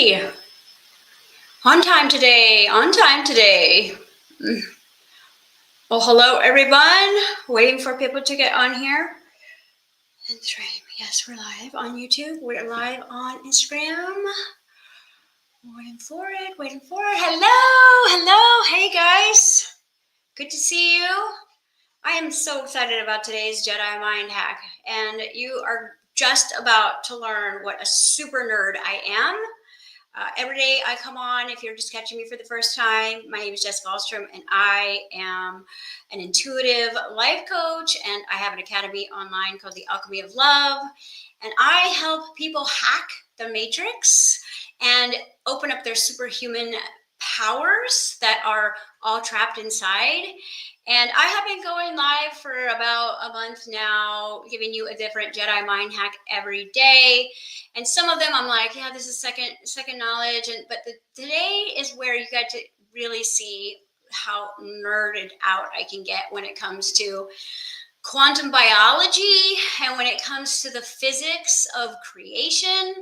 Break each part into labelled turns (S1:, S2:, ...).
S1: Hey, on time today, on time today. Well, hello everyone. Waiting for people to get on here. Instagram. Yes, we're live on YouTube. We're live on Instagram. Waiting for it, waiting for it. Hello. Hey guys. Good to see you. I am so excited about today's Jedi Mind Hack. And you are just about to learn what a super nerd I am. Every day I come on, if you're just catching me for the first time, my name is Jessica Ahlstrom, and I am an intuitive life coach, and I have an academy online called The Alchemy of Love, and I help people hack the matrix and open up their superhuman powers that are all trapped inside. And I have been going live for about a month now, giving you a different Jedi mind hack every day. And some of them I'm like, yeah, this is second knowledge. But today is where you got to really see how nerded out I can get when it comes to quantum biology and when it comes to the physics of creation.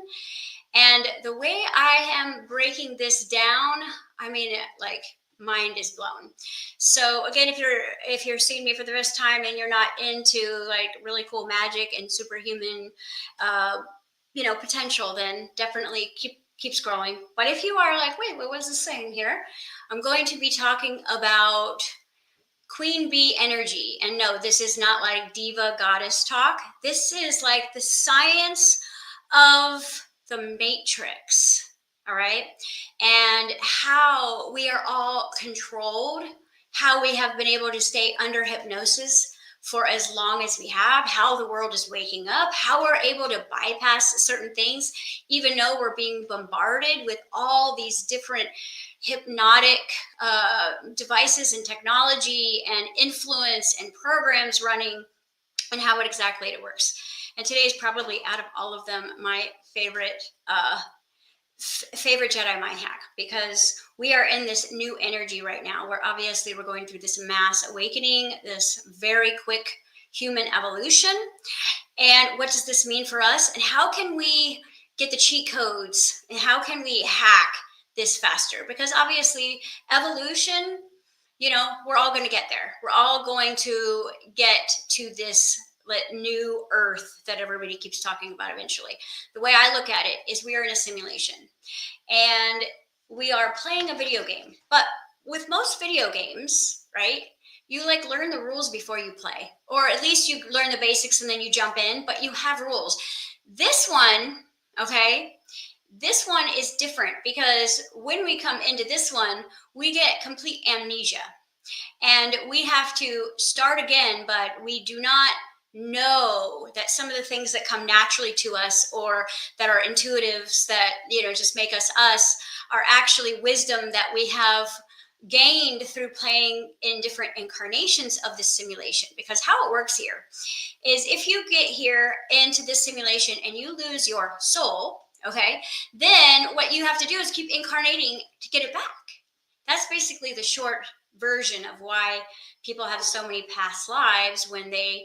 S1: And the way I am breaking this down, I mean, like, mind is blown. So again, if you're seeing me for the first time and you're not into like really cool magic and superhuman potential, then definitely keep scrolling. But if you are like, wait, what was this saying here? I'm going to be talking about queen bee energy. And no, this is not like diva goddess talk. This is like the science of the matrix. All right. And how we are all controlled, how we have been able to stay under hypnosis for as long as we have, how the world is waking up, how we're able to bypass certain things, even though we're being bombarded with all these different hypnotic devices and technology and influence and programs running, and how exactly it works. And today is probably, out of all of them, my favorite Jedi mind hack, because we are in this new energy right now where obviously we're going through this mass awakening, this very quick human evolution. And what does this mean for us? And how can we get the cheat codes? And how can we hack this faster? Because obviously evolution, we're all going to get there. We're all going to get to this new earth that everybody keeps talking about eventually. The way I look at it is we are in a simulation and we are playing a video game. But with most video games, right, you like learn the rules before you play, or at least you learn the basics and then you jump in, but you have rules. This one, okay, this one is different, because when we come into this one, we get complete amnesia and we have to start again, but we do not know that some of the things that come naturally to us, or that are intuitives, that just make us us, are actually wisdom that we have gained through playing in different incarnations of this simulation. Because how it works here is, if you get here into this simulation and you lose your soul, okay, then what you have to do is keep incarnating to get it back. That's basically the short version of why people have so many past lives when they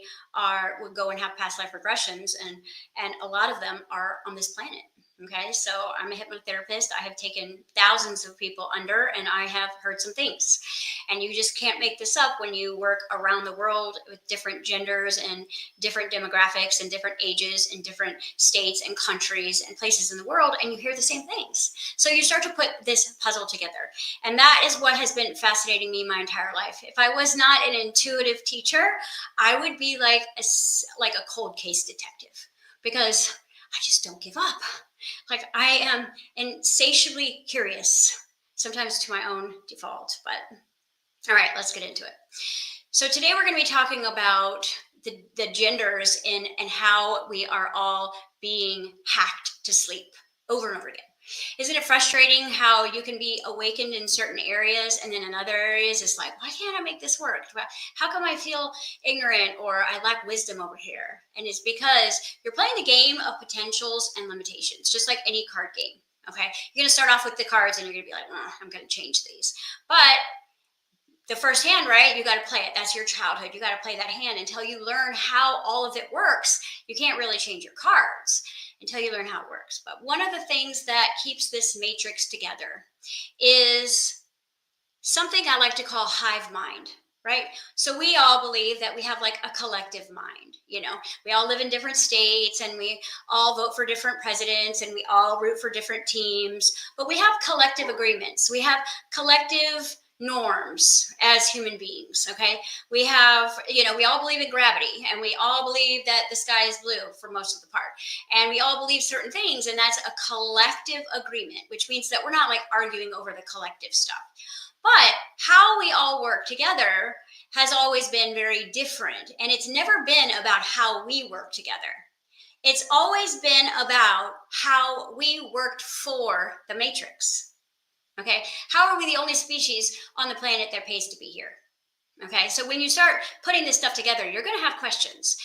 S1: would go and have past life regressions, and a lot of them are on this planet. Okay, so I'm a hypnotherapist. I have taken thousands of people under, and I have heard some things. And you just can't make this up when you work around the world with different genders and different demographics and different ages and different states and countries and places in the world, and you hear the same things. So you start to put this puzzle together. And that is what has been fascinating me my entire life. If I was not an intuitive teacher, I would be like a cold case detective, because I just don't give up. Like, I am insatiably curious, sometimes to my own default. But all right, let's get into it. So today we're going to be talking about the genders and how we are all being hacked to sleep over and over again. Isn't it frustrating how you can be awakened in certain areas, and then in other areas it's like, why can't I make this work? How come I feel ignorant, or I lack wisdom over here? And it's because you're playing the game of potentials and limitations, just like any card game. Okay, you're going to start off with the cards and you're going to be like, I'm going to change these. But the first hand, right, you got to play it. That's your childhood. You got to play that hand until you learn how all of it works. You can't really change your cards. until you learn how it works. But one of the things that keeps this matrix together is something I like to call hive mind, right? So we all believe that we have like a collective mind. We all live in different states and we all vote for different presidents and we all root for different teams, but we have collective agreements. We have collective norms as human beings. Okay. We have, we all believe in gravity and we all believe that the sky is blue for most of the part. And we all believe certain things. And that's a collective agreement, which means that we're not like arguing over the collective stuff. But how we all work together has always been very different. And it's never been about how we work together. It's always been about how we worked for the matrix. Okay. How are we the only species on the planet that pays to be here? Okay. So when you start putting this stuff together, you're going to have questions.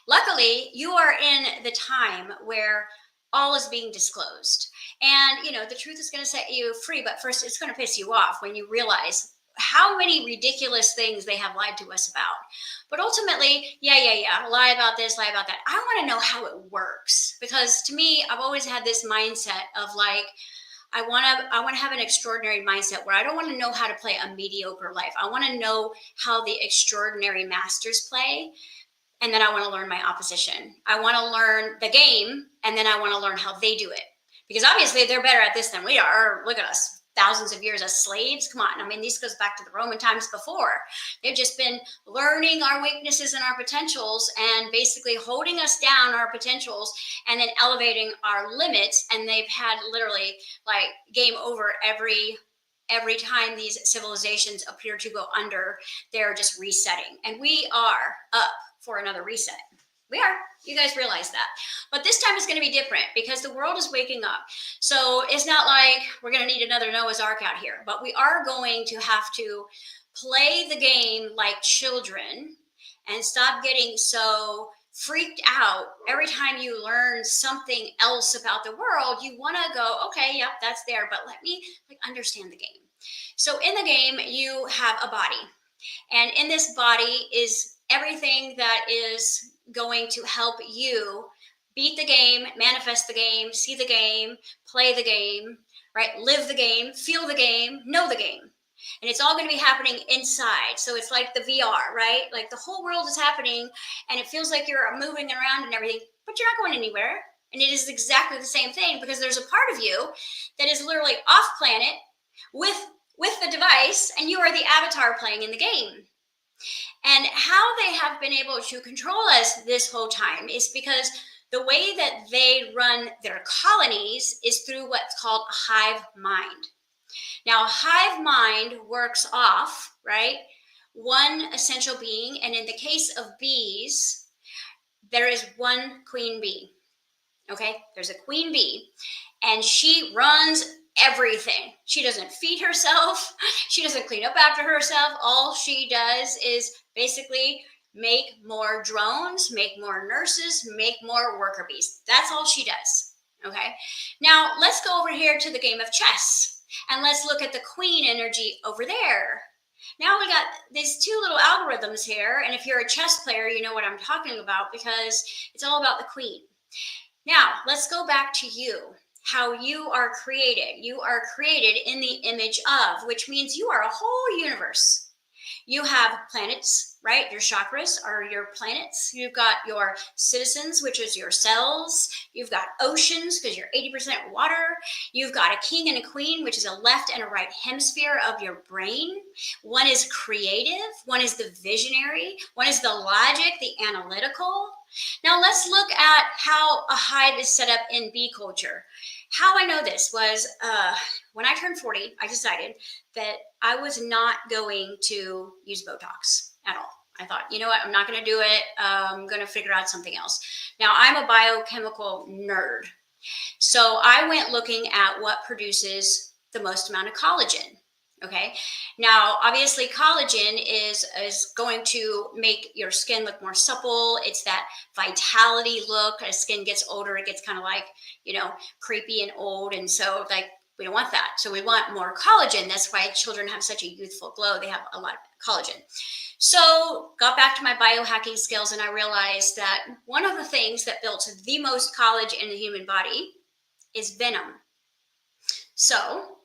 S1: Luckily, you are in the time where all is being disclosed. And, the truth is going to set you free. But first, it's going to piss you off when you realize how many ridiculous things they have lied to us about. But ultimately, lie about this, lie about that. I want to know how it works. Because to me, I've always had this mindset of like, I want to have an extraordinary mindset where I don't want to know how to play a mediocre life. I want to know how the extraordinary masters play. And then I want to learn my opposition. I want to learn the game, and then I want to learn how they do it. Because obviously they're better at this than we are. Look at us, thousands of years as slaves. Come on. I mean, this goes back to the Roman times before. They've just been learning our weaknesses and our potentials and basically holding us down, our potentials, and then elevating our limits. And they've had literally like game over every time these civilizations appear to go under. They're just resetting. And we are up for another reset. We are. You guys realize that. But this time is going to be different because the world is waking up. So it's not like we're going to need another Noah's Ark out here, but we are going to have to play the game like children and stop getting so freaked out every time you learn something else about the world. You want to go, okay, yep, that's there, but let me understand the game. So in the game, you have a body, and in this body is everything that is going to help you beat the game, manifest the game, see the game, play the game, right? Live the game, feel the game, know the game. And it's all going to be happening inside. So it's like the VR, right? Like the whole world is happening and it feels like you're moving around and everything, but you're not going anywhere. And it is exactly the same thing because there's a part of you that is literally off planet with the device, and you are the avatar playing in the game. And how they have been able to control us this whole time is because the way that they run their colonies is through what's called hive mind. Now, hive mind works off, right, one essential being. And in the case of bees, there is one queen bee. Okay, there's a queen bee, and she runs everything. She doesn't feed herself. She doesn't clean up after herself. All she does is basically make more drones, make more nurses, make more worker bees. That's all she does. Okay. Now let's go over here to the game of chess and let's look at the queen energy over there. Now we got these two little algorithms here. And if you're a chess player, you know what I'm talking about because it's all about the queen. Now let's go back to you. How you are created. You are created in the image of, which means you are a whole universe. You have planets, right? Your chakras are your planets. You've got your citizens, which is your cells. You've got oceans because you're 80% water. You've got a king and a queen, which is a left and a right hemisphere of your brain. One is creative. One is the visionary. One is the logic, the analytical. Now let's look at how a hive is set up in bee culture. How I know this was when I turned 40, I decided that I was not going to use Botox at all. I thought, you know what, I'm not going to do it. I'm going to figure out something else. Now, I'm a biochemical nerd. So I went looking at what produces the most amount of collagen. Okay. Now, obviously, collagen is going to make your skin look more supple. It's that vitality look. As skin gets older, it gets kind of like, creepy and old. And so, like, We don't want that. So we want more collagen. That's why children have such a youthful glow. They have a lot of collagen. So got back to my biohacking skills, and I realized that one of the things that builds the most collagen in the human body is venom. So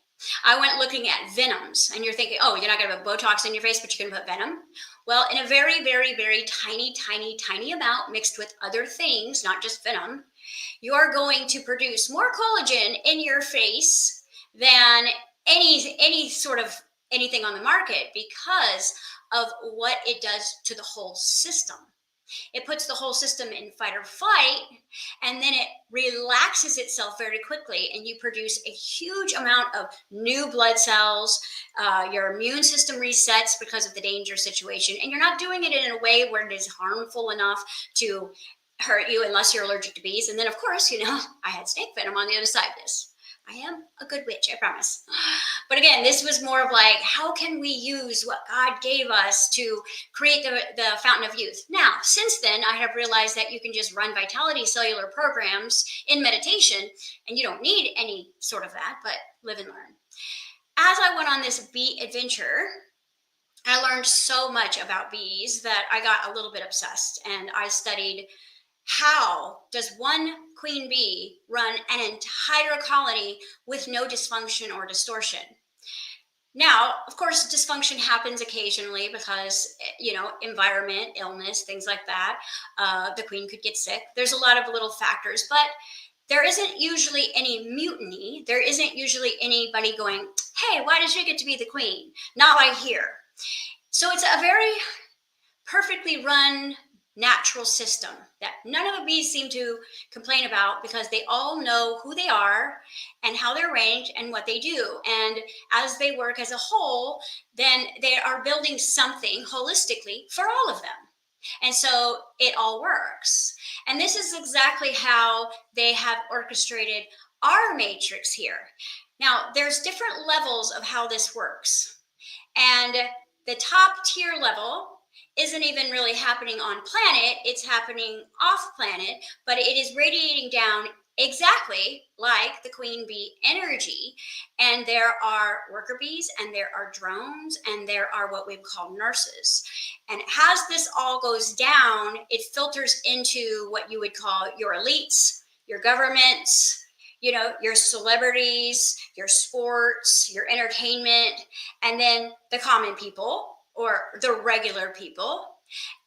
S1: I went looking at venoms, and you're thinking, oh, you're not going to put Botox in your face, but you're going to put venom. Well, in a very, very, very tiny amount mixed with other things, not just venom, you're going to produce more collagen in your face than any sort of anything on the market because of what it does to the whole system. It puts the whole system in fight or flight, and then it relaxes itself very quickly, and you produce a huge amount of new blood cells. Your immune system resets because of the danger situation, and you're not doing it in a way where it is harmful enough to hurt you unless you're allergic to bees. And then, of course, I had snake venom on the other side of this. I am a good witch, I promise. But again, this was more of like, how can we use what God gave us to create the fountain of youth? Now, since then, I have realized that you can just run vitality cellular programs in meditation, and you don't need any sort of that, but live and learn. As I went on this bee adventure, I learned so much about bees that I got a little bit obsessed, and I studied how does one queen bee run an entire colony with no dysfunction or distortion? Now, of course, dysfunction happens occasionally because, environment, illness, things like that. The queen could get sick. There's a lot of little factors, but there isn't usually any mutiny. There isn't usually anybody going, hey, why did you get to be the queen? Not right here. So it's a very perfectly run natural system that none of the bees seem to complain about because they all know who they are and how they're ranked and what they do. And as they work as a whole, then they are building something holistically for all of them. And so it all works. And this is exactly how they have orchestrated our matrix here. Now, there's different levels of how this works. And the top tier level isn't even really happening on planet, it's happening off planet, but it is radiating down exactly like the queen bee energy. And there are worker bees, and there are drones, and there are what we call nurses. And as this all goes down, it filters into what you would call your elites, your governments, your celebrities, your sports, your entertainment, and then the common people, or the regular people.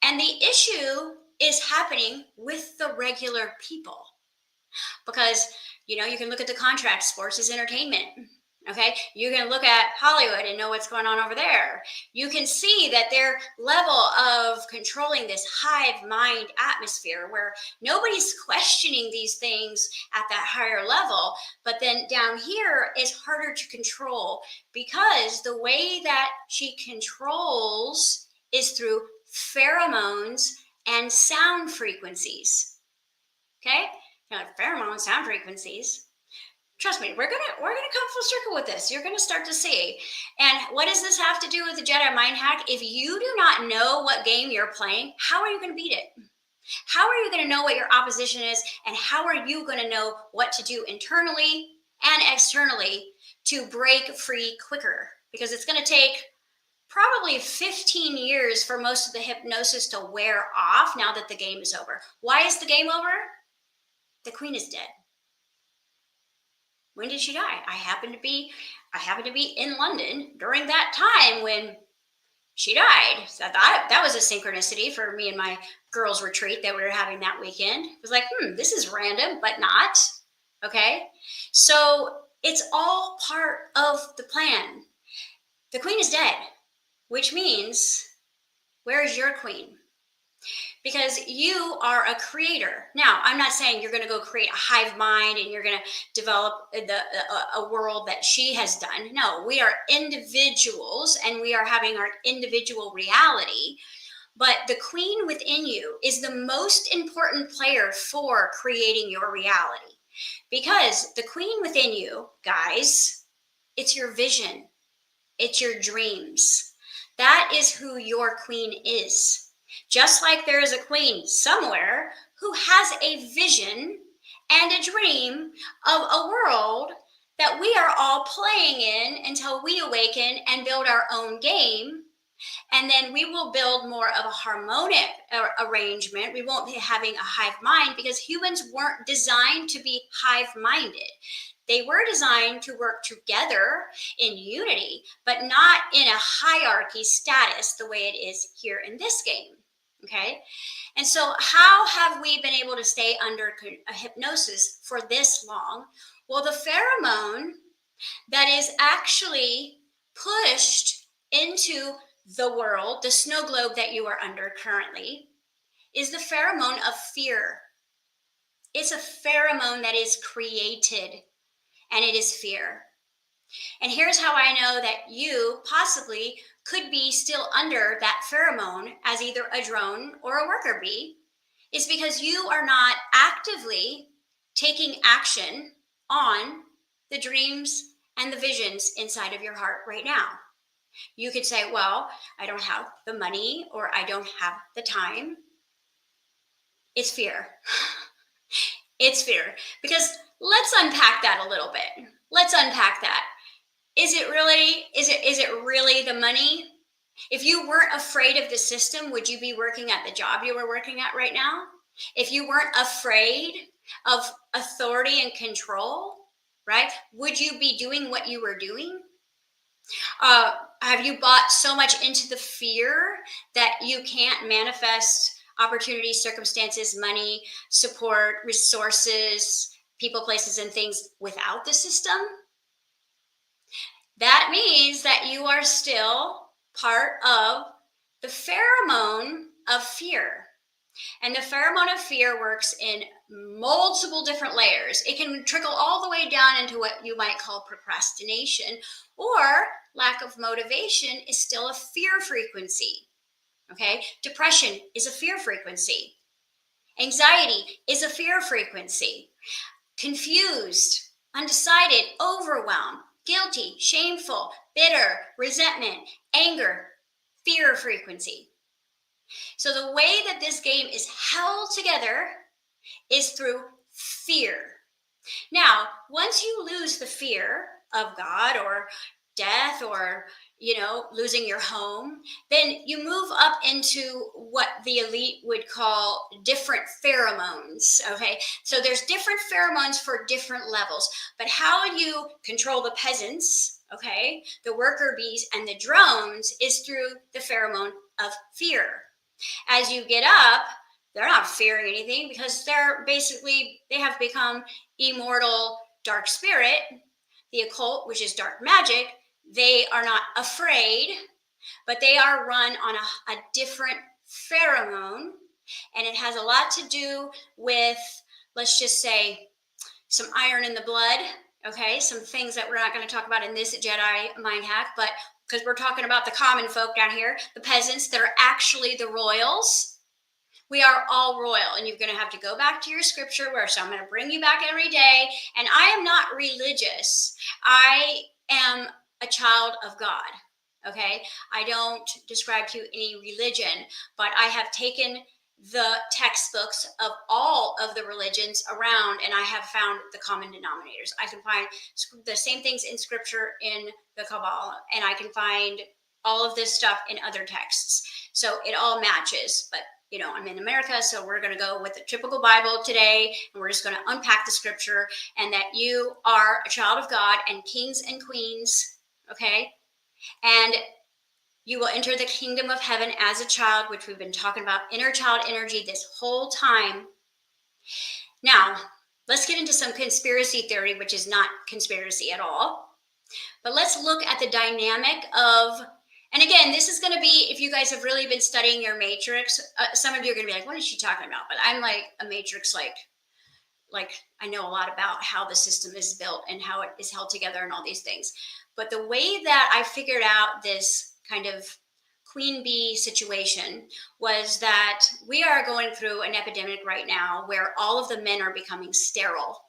S1: And the issue is happening with the regular people. Because, you can look at the contract, sports is entertainment. Okay, you can look at Hollywood and know what's going on over there. You can see that their level of controlling this hive mind atmosphere where nobody's questioning these things at that higher level, but then down here is harder to control because the way that she controls is through pheromones and sound frequencies. Okay, pheromones, sound frequencies. Trust me, we're gonna come full circle with this. You're gonna start to see. And what does this have to do with the Jedi mind hack? If you do not know what game you're playing, how are you gonna beat it? How are you gonna know what your opposition is? And how are you gonna know what to do internally and externally to break free quicker? Because it's gonna take probably 15 years for most of the hypnosis to wear off now that the game is over. Why is the game over? The queen is dead. When did she die? I happened to be in London during that time when she died. So that was a synchronicity for me and my girls' retreat that we were having that weekend. It was like, this is random, but not. Okay. So it's all part of the plan. The queen is dead, which means, where's your queen? Because you are a creator. Now, I'm not saying you're going to go create a hive mind and you're going to develop a world that she has done. No, we are individuals and we are having our individual reality. But the queen within you is the most important player for creating your reality. Because the queen within you, guys, it's your vision. It's your dreams. That is who your queen is. Just like there is a queen somewhere who has a vision and a dream of a world that we are all playing in until we awaken and build our own game. And then we will build more of a harmonic arrangement. We won't be having a hive mind, because humans weren't designed to be hive minded. They were designed to work together in unity, but not in a hierarchy status the way it is here in this game. Okay. And so, how have we been able to stay under a hypnosis for this long? Well, the pheromone that is actually pushed into the world, the snow globe that you are under currently, is the pheromone of fear. It's a pheromone that is created, and it is fear. And here's how I know that you possibly could be still under that pheromone as either a drone or a worker bee, is because you are not actively taking action on the dreams and the visions inside of your heart right now. You could say, well, I don't have the money, or I don't have the time. It's fear. It's fear. Because let's unpack that a little bit. Let's unpack that. Is it really the money? If you weren't afraid of the system, would you be working at the job you were working at right now? If you weren't afraid of authority and control, right, would you be doing what you were doing? Have you bought so much into the fear that you can't manifest opportunities, circumstances, money, support, resources, people, places, and things without the system? That means that you are still part of the pheromone of fear. And the pheromone of fear works in multiple different layers. It can trickle all the way down into what you might call procrastination, or lack of motivation is still a fear frequency. Okay? Depression is a fear frequency. Anxiety is a fear frequency. Confused, undecided, overwhelmed, guilty, shameful, bitter, resentment, anger, fear frequency. So the way that this game is held together is through fear. Now, once you lose the fear of God or death, or losing your home, then you move up into what the elite would call different pheromones. Okay, so there's different pheromones for different levels, but how you control the peasants, okay, the worker bees and the drones, is through the pheromone of fear. As you get up, they're not fearing anything, because they have become immortal dark spirit, the occult, which is dark magic. They are not afraid, but they are run on a different pheromone. And it has a lot to do with, let's just say, some iron in the blood. Okay, some things that we're not going to talk about in this Jedi mind hack, but because we're talking about the common folk down here, the peasants that are actually the royals. We are all royal, and you're going to have to go back to your scripture so I'm going to bring you back every day. And I am not religious. I am a child of God. Okay, I don't describe to any religion, but I have taken the textbooks of all of the religions around, and I have found the common denominators. I can find the same things in scripture in the Kabbalah, and I can find all of this stuff in other texts. So it all matches. But I'm in America, so we're going to go with the typical Bible today, and we're just going to unpack the scripture, and that you are a child of God and kings and queens, okay? And you will enter the kingdom of heaven as a child, which we've been talking about inner child energy this whole time. Now, let's get into some conspiracy theory, which is not conspiracy at all. But let's look at the dynamic of, and again, this is going to be, if you guys have really been studying your matrix, some of you are going to be like, what is she talking about? But I'm like a matrix, like I know a lot about how the system is built and how it is held together and all these things. But the way that I figured out this kind of queen bee situation was that we are going through an epidemic right now where all of the men are becoming sterile.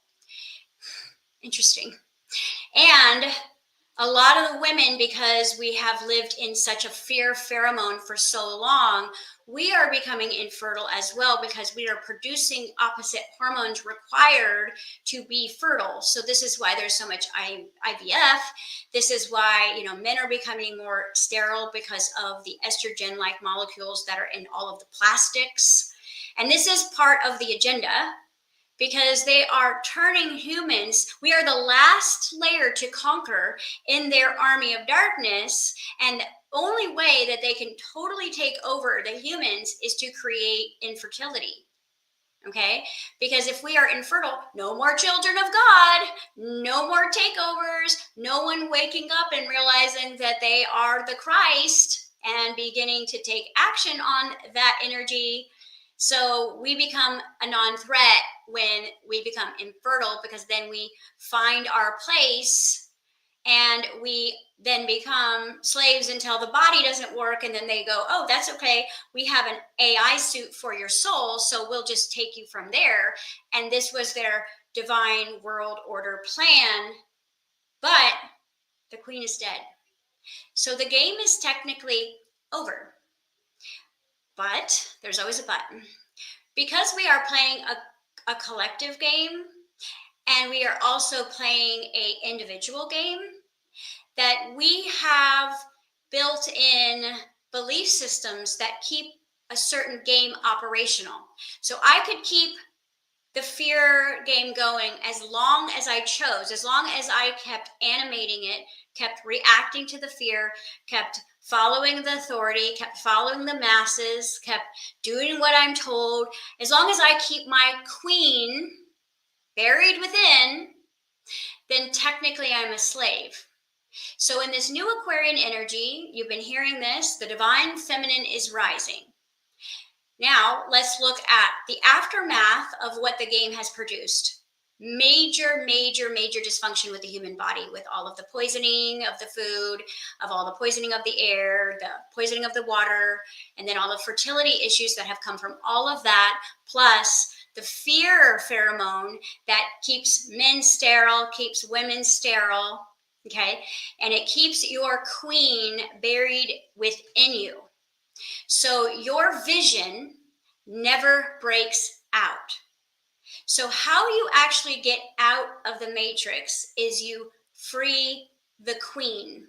S1: Interesting. And a lot of the women, because we have lived in such a fear pheromone for so long, we are becoming infertile as well because we are producing opposite hormones required to be fertile. So this is why there's so much IVF. This is why, men are becoming more sterile because of the estrogen-like molecules that are in all of the plastics. And this is part of the agenda because they are turning humans. We are the last layer to conquer in their army of darkness. And the only way that they can totally take over the humans is to create infertility. Okay? Because if we are infertile, no more children of God, no more takeovers, no one waking up and realizing that they are the Christ and beginning to take action on that energy. So we become a non-threat when we become infertile, because then we find our place and we then become slaves until the body doesn't work. And then they go, oh, that's okay. We have an AI suit for your soul, so we'll just take you from there. And this was their divine world order plan. But the queen is dead. So the game is technically over. But there's always a but. Because we are playing a collective game, and we are also playing an individual game, that we have built in belief systems that keep a certain game operational. So I could keep the fear game going as long as I chose, as long as I kept animating it, kept reacting to the fear, kept following the authority, kept following the masses, kept doing what I'm told. As long as I keep my queen buried within, then technically I'm a slave. So in this new Aquarian energy, you've been hearing this, the divine feminine is rising. Now, let's look at the aftermath of what the game has produced. Major dysfunction with the human body, with all of the poisoning of the food, of all the poisoning of the air, the poisoning of the water, and then all the fertility issues that have come from all of that, plus the fear pheromone that keeps men sterile, keeps women sterile, okay? And it keeps your queen buried within you. So your vision never breaks out. So how you actually get out of the matrix is you free the queen,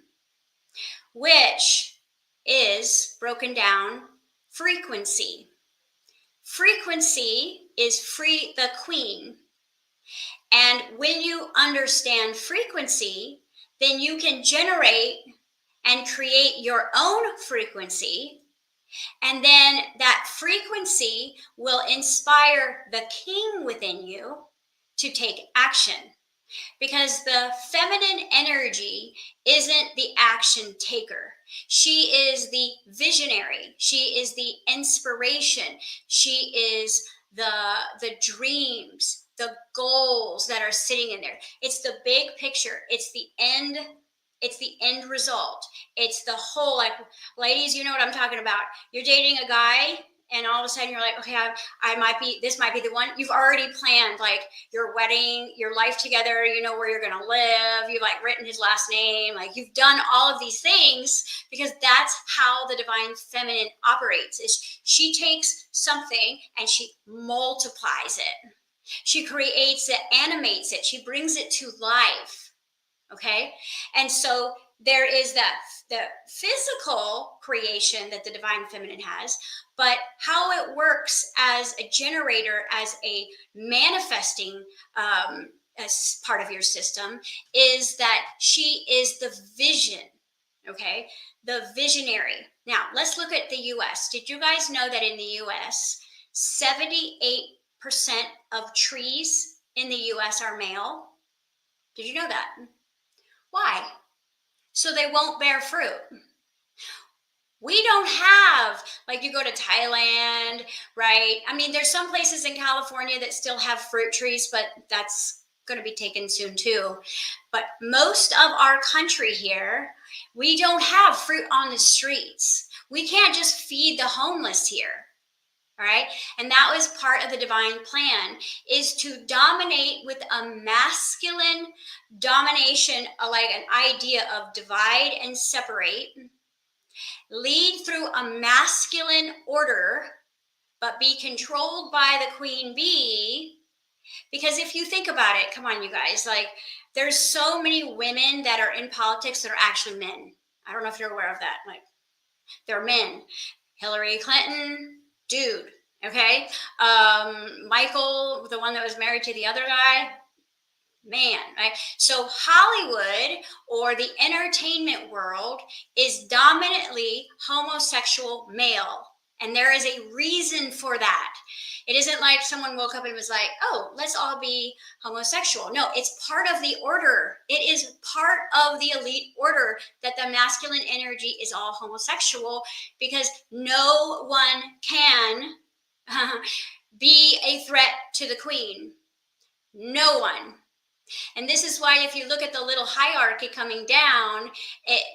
S1: which is broken down frequency. Frequency is free the queen. And when you understand frequency, then you can generate and create your own frequency. And then that frequency will inspire the king within you to take action. Because the feminine energy isn't the action taker. She is the visionary. She is the inspiration. She is the dreams, the goals that are sitting in there. It's the big picture. It's the end. It's the end result. It's the whole, like, ladies, you know what I'm talking about. You're dating a guy, and all of a sudden you're like, okay, this might be the one. You've already planned like your wedding, your life together. You know where you're going to live. You've like written his last name. Like, you've done all of these things because that's how the divine feminine operates. Is she takes something and she multiplies it. She creates it, animates it. She brings it to life. Okay. And so there is the physical creation that the divine feminine has, but how it works as a generator, as a manifesting as part of your system, is that she is the vision. Okay. The visionary. Now let's look at the US. Did you guys know that in the US, 78% of trees in the US are male? Did you know that? Why? So they won't bear fruit. We don't have, like, you go to Thailand, right? I mean, there's some places in California that still have fruit trees, but that's going to be taken soon too. But most of our country here, we don't have fruit on the streets. We can't just feed the homeless here. All right. And that was part of the divine plan, is to dominate with a masculine domination, like an idea of divide and separate. lead through a masculine order, but be controlled by the queen bee. Because if you think about it, come on, you guys, like there's so many women that are in politics that are actually men. I don't know if you're aware of that. Like they're men. Hillary Clinton, dude. Okay. Michael, the one that was married to the other guy, man, right? So Hollywood or the entertainment world is dominantly homosexual male. And there is a reason for that. It isn't like someone woke up and was like, oh, let's all be homosexual. No, it's part of the order. It is part of the elite order that the masculine energy is all homosexual, because no one can be a threat to the queen. No one. And this is why if you look at the little hierarchy coming down,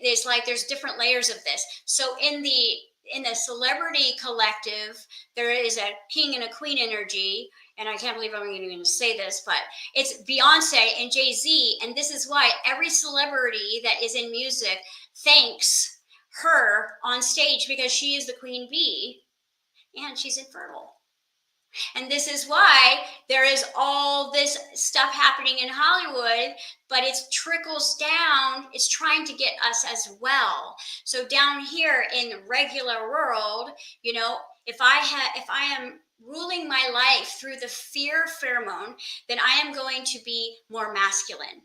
S1: it's like there's different layers of this. So in the celebrity collective, there is a king and a queen energy. And I can't believe I'm going to say this, but it's Beyonce and Jay-Z. And this is why every celebrity that is in music thanks her on stage, because she is the queen bee and she's infertile. And this is why there is all this stuff happening in Hollywood, but it trickles down. It's trying to get us as well. So down here in the regular world, you know, if I am ruling my life through the fear pheromone, then I am going to be more masculine,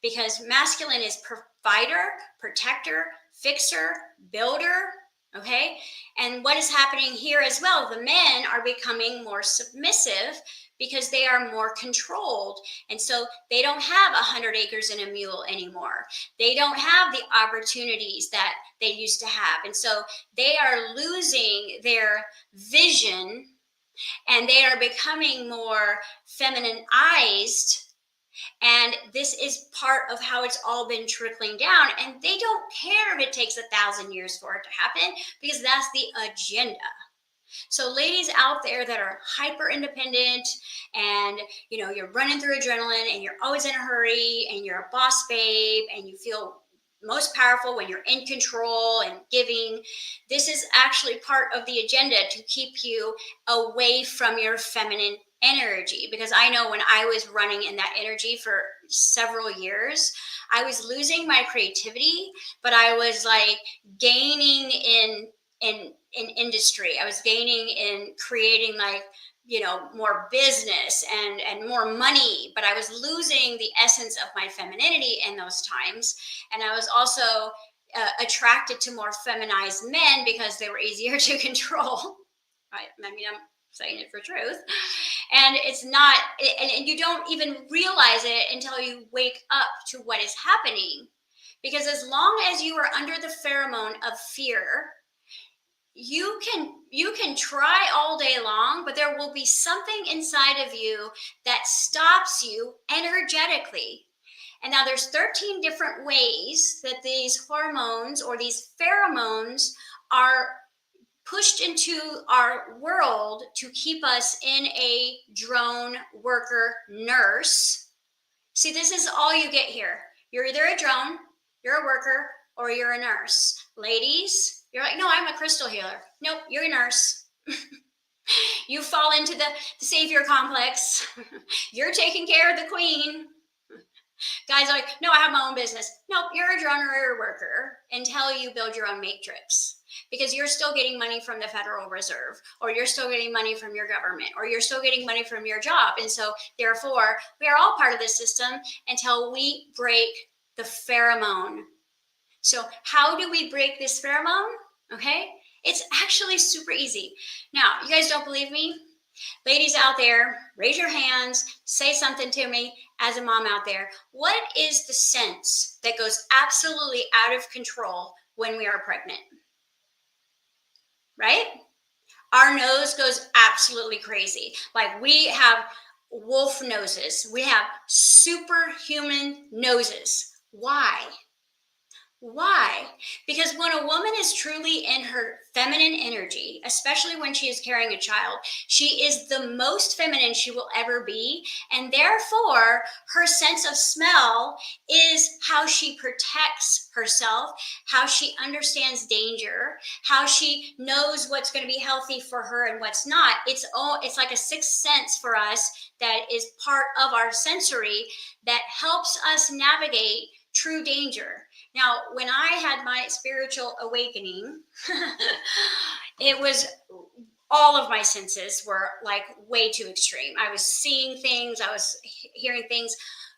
S1: because masculine is provider, protector, fixer, builder. Okay. And what is happening here as well? The men are becoming more submissive because they are more controlled. And so they don't have 100 acres and a mule anymore. They don't have the opportunities that they used to have. And so they are losing their vision and they are becoming more femininized. And this is part of how it's all been trickling down. And they don't care if it takes 1,000 years for it to happen, because that's the agenda. So ladies out there that are hyper independent and, you know, you're running through adrenaline and you're always in a hurry and you're a boss babe and you feel most powerful when you're in control and giving, this is actually part of the agenda to keep you away from your feminine energy. Because I know when I was running in that energy for several years, I was losing my creativity, but I was like gaining in industry. I was gaining in creating, like, you know, more business and more money, but I was losing the essence of my femininity in those times. And I was also attracted to more feminized men because they were easier to control. Right? I mean, I'm saying it for truth. And it's not, and you don't even realize it until you wake up to what is happening. Because as long as you are under the pheromone of fear, you can try all day long, but there will be something inside of you that stops you energetically. And now there's 13 different ways that these hormones or these pheromones are pushed into our world to keep us in a drone worker nurse. See, this is all you get here. You're either a drone, you're a worker, or you're a nurse. Ladies, you're like, no, I'm a crystal healer. Nope, you're a nurse. You fall into the savior complex. You're taking care of the queen. Guys are like, no, I have my own business. Nope, you're a drone or you're a worker until you build your own matrix. Because you're still getting money from the Federal Reserve, or you're still getting money from your government, or you're still getting money from your job. And so therefore, we are all part of this system until we break the pheromone. So how do we break this pheromone? Okay, it's actually super easy. Now, you guys don't believe me? Ladies out there, raise your hands, say something to me as a mom out there. What is the sense that goes absolutely out of control when we are pregnant? Right? Our nose goes absolutely crazy. Like, we have wolf noses. We have superhuman noses. Why? Why? Because when a woman is truly in her feminine energy, especially when she is carrying a child, she is the most feminine she will ever be. And therefore, her sense of smell is how she protects herself, how she understands danger, how she knows what's going to be healthy for her and what's not. It's like a sixth sense for us that is part of our sensory that helps us navigate true danger. Now, when I had my spiritual awakening, it was all of my senses were like way too extreme. I was seeing things, I was hearing things.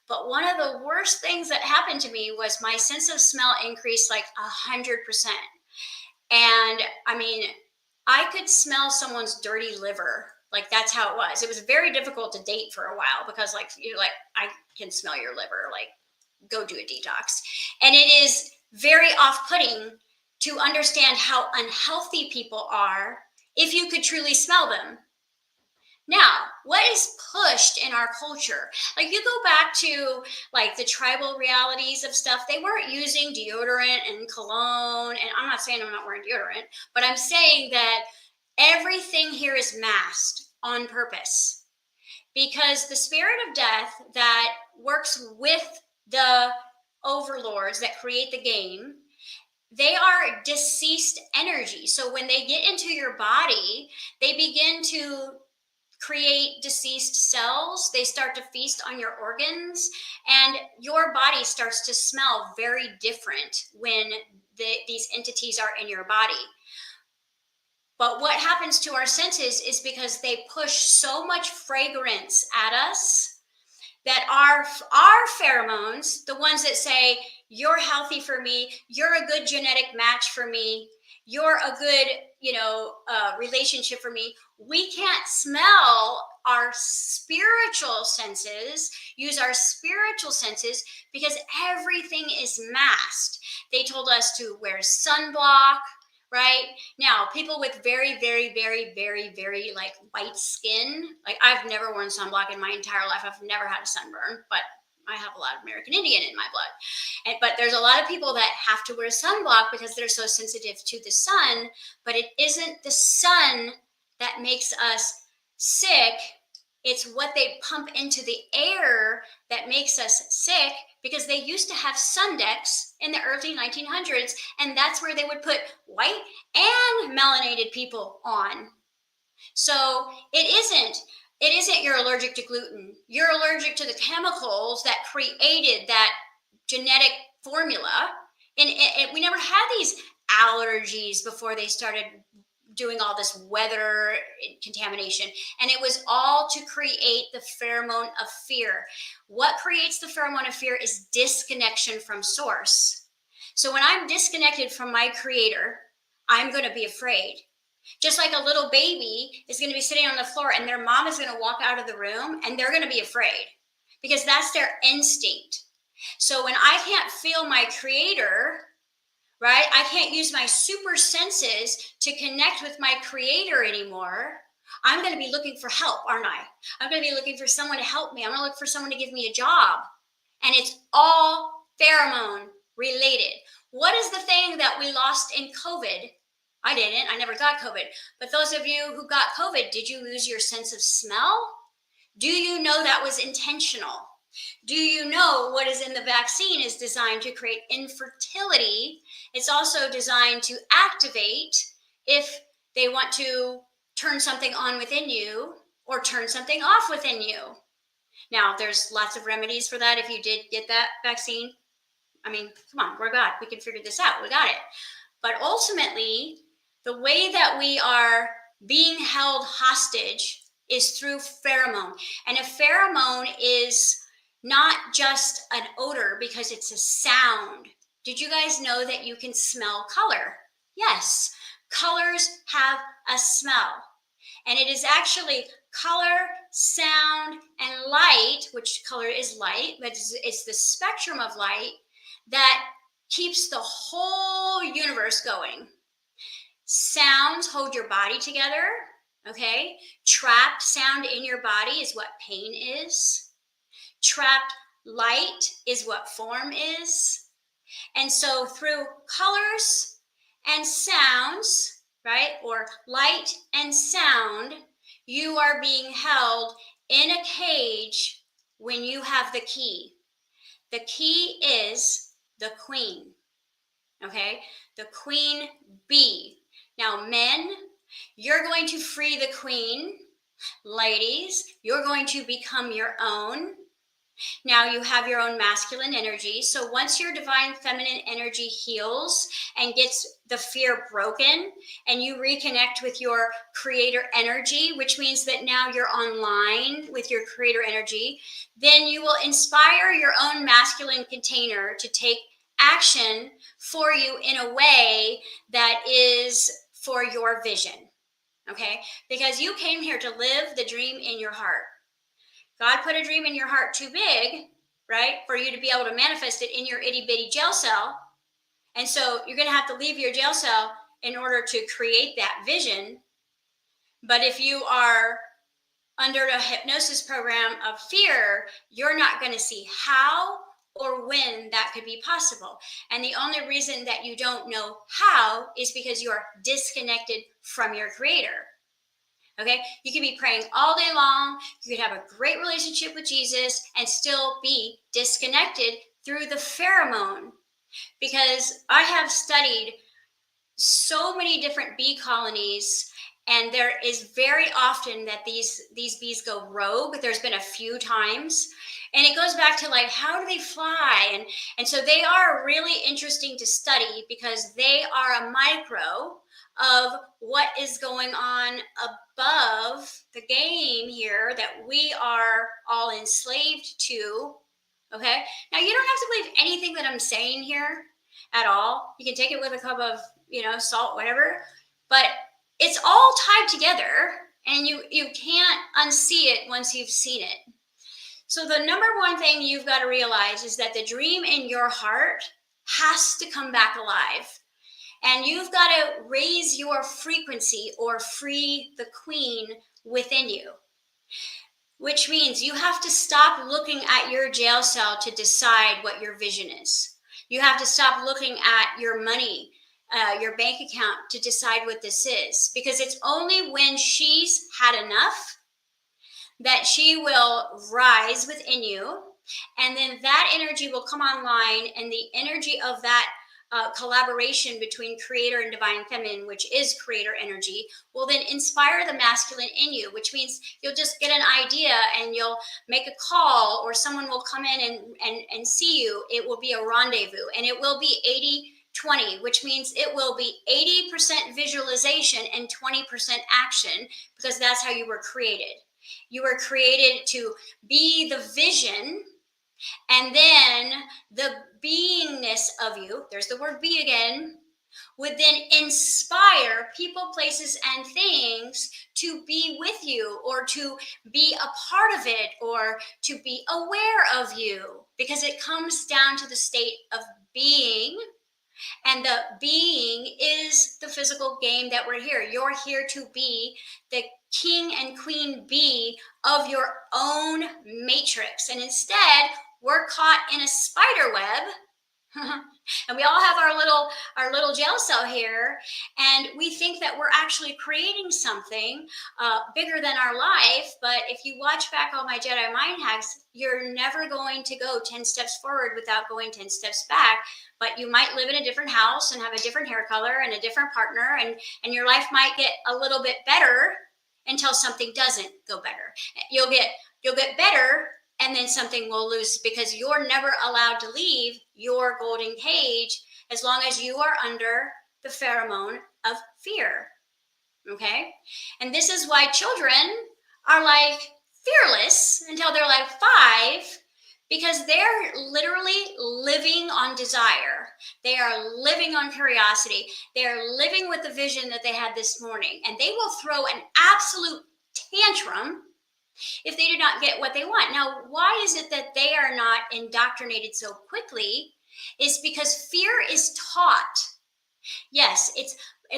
S1: But one of the worst things that happened to me was my sense of smell increased like 100%. And I mean, I could smell someone's dirty liver. Like that's how it was. It was very difficult to date for a while because like you're like, I can smell your liver. Like go do a detox. And it is very off-putting to understand how unhealthy people are if you could truly smell them. Now, what is pushed in our culture? Like you go back to like the tribal realities of stuff, they weren't using deodorant and cologne. And I'm not saying I'm not wearing deodorant, but I'm saying that everything here is masked on purpose because the spirit of death that works with the overlords that create the game, they are deceased energy. So when they get into your body, they begin to create deceased cells. They start to feast on your organs, and your body starts to smell very different when these entities are in your body. But what happens to our senses is because they push so much fragrance at us that our pheromones, the ones that say you're healthy for me, you're a good genetic match for me, you're a good relationship for me, we can't smell our spiritual senses, use our spiritual senses, because everything is masked. They told us to wear sunblock. Right now, people with very, very, very, very, very like white skin, like I've never worn sunblock in my entire life. I've never had a sunburn, but I have a lot of American Indian in my blood. But there's a lot of people that have to wear sunblock because they're so sensitive to the sun. But it isn't the sun that makes us sick. It's what they pump into the air that makes us sick, because they used to have sun decks in the early 1900s, and that's where they would put white and melanated people on. So it isn't you're allergic to gluten. You're allergic to the chemicals that created that genetic formula. And we never had these allergies before they started doing all this weather contamination. And it was all to create the pheromone of fear. What creates the pheromone of fear is disconnection from source. So when I'm disconnected from my creator, I'm going to be afraid. Just like a little baby is going to be sitting on the floor and their mom is going to walk out of the room and they're going to be afraid because that's their instinct. So when I can't feel my creator, right? I can't use my super senses to connect with my creator anymore. I'm going to be looking for help, aren't I? I'm going to be looking for someone to help me. I'm going to look for someone to give me a job. And it's all pheromone related. What is the thing that we lost in COVID? I didn't. I never got COVID. But those of you who got COVID, did you lose your sense of smell? Do you know that was intentional? Do you know what is in the vaccine is designed to create infertility? It's also designed to activate if they want to turn something on within you or turn something off within you. Now, there's lots of remedies for that if you did get that vaccine. I mean, come on, we're God. We can figure this out. We got it. But ultimately, the way that we are being held hostage is through pheromone. And a pheromone is not just an odor because it's a sound. Did you guys know that you can smell color? Yes, colors have a smell. And it is actually color, sound, and light, which color is light, but it's the spectrum of light that keeps the whole universe going. Sounds hold your body together, okay? Trapped sound in your body is what pain is. Trapped light is what form is. And so through colors and sounds, right, or light and sound, you are being held in a cage when you have the key. The key is the queen, okay? The queen bee. Now, men, you're going to free the queen. Ladies, you're going to become your own. Now you have your own masculine energy. So once your divine feminine energy heals and gets the fear broken and you reconnect with your creator energy, which means that now you're online with your creator energy, then you will inspire your own masculine container to take action for you in a way that is for your vision. Okay? Because you came here to live the dream in your heart. God put a dream in your heart too big, right, for you to be able to manifest it in your itty bitty jail cell. And so you're going to have to leave your jail cell in order to create that vision. But if you are under a hypnosis program of fear, you're not going to see how or when that could be possible. And the only reason that you don't know how is because you're disconnected from your creator. Okay, you can be praying all day long. You can have a great relationship with Jesus and still be disconnected through the pheromone. Because I have studied so many different bee colonies, and there is very often that these bees go rogue. There's been a few times, and it goes back to like, how do they fly? And so they are really interesting to study because they are a micro of what is going on above the game here that we are all enslaved to. Okay, now you don't have to believe anything that I'm saying here at all. You can take it with a cup of, salt, whatever, but it's all tied together, and you can't unsee it once you've seen it. So the number one thing you've got to realize is that the dream in your heart has to come back alive. And you've got to raise your frequency or free the queen within you. Which means you have to stop looking at your jail cell to decide what your vision is. You have to stop looking at your money, your bank account to decide what this is. Because it's only when she's had enough that she will rise within you. And then that energy will come online, and the energy of that collaboration between creator and divine feminine, which is creator energy, will then inspire the masculine in you, which means you'll just get an idea and you'll make a call, or someone will come in and see you. It will be a rendezvous, and it will be 80-20, which means it will be 80% visualization and 20% action, because that's how you were created. You were created to be the vision, and then the beingness of you, there's the word be again, would then inspire people, places, and things to be with you, or to be a part of it, or to be aware of you, because it comes down to the state of being. And the being is the physical game that we're here. You're here to be the king and queen bee of your own matrix. And instead, we're caught in a spider web. And we all have our little jail cell here, and we think that we're actually creating something bigger than our life. But if you watch back all my Jedi mind hacks, you're never going to go 10 steps forward without going 10 steps back. But you might live in a different house and have a different hair color and a different partner, and your life might get a little bit better until something doesn't go better. You'll get better, and then something will lose, because you're never allowed to leave your golden cage as long as you are under the pheromone of fear. Okay? And this is why children are like fearless until they're like 5, because they're literally living on desire. They are living on curiosity. They are living with the vision that they had this morning, and they will throw an absolute tantrum if they do not get what they want. Now, why is it that they are not indoctrinated so quickly? Is because fear is taught. Yes,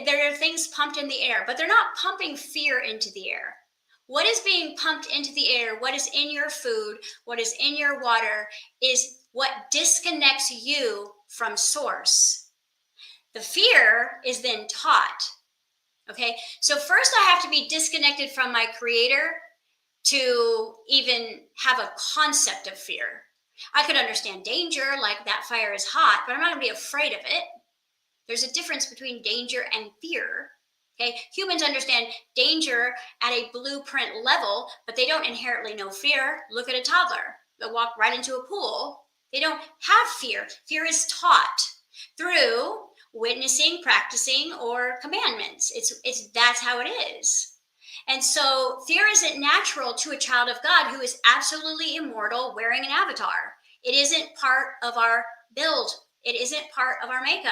S1: there are things pumped in the air, but they're not pumping fear into the air. What is being pumped into the air, what is in your food, what is in your water, is what disconnects you from source. The fear is then taught. Okay, so first I have to be disconnected from my creator to even have a concept of fear. I could understand danger, like that fire is hot, but I'm not going to be afraid of it. There's a difference between danger and fear. Okay, humans understand danger at a blueprint level, but they don't inherently know fear. Look at a toddler. They'll walk right into a pool. They don't have fear. Fear is taught through witnessing, practicing, or commandments. That's how it is. And so fear isn't natural to a child of God who is absolutely immortal wearing an avatar. It isn't part of our build. It isn't part of our makeup.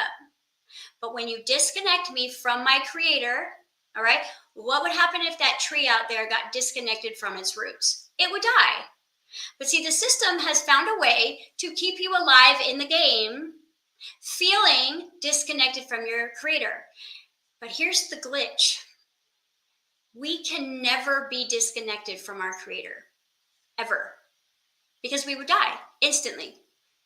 S1: But when you disconnect me from my creator, all right, what would happen if that tree out there got disconnected from its roots? It would die. But see, the system has found a way to keep you alive in the game, feeling disconnected from your creator. But here's the glitch. We can never be disconnected from our creator, ever, because we would die instantly.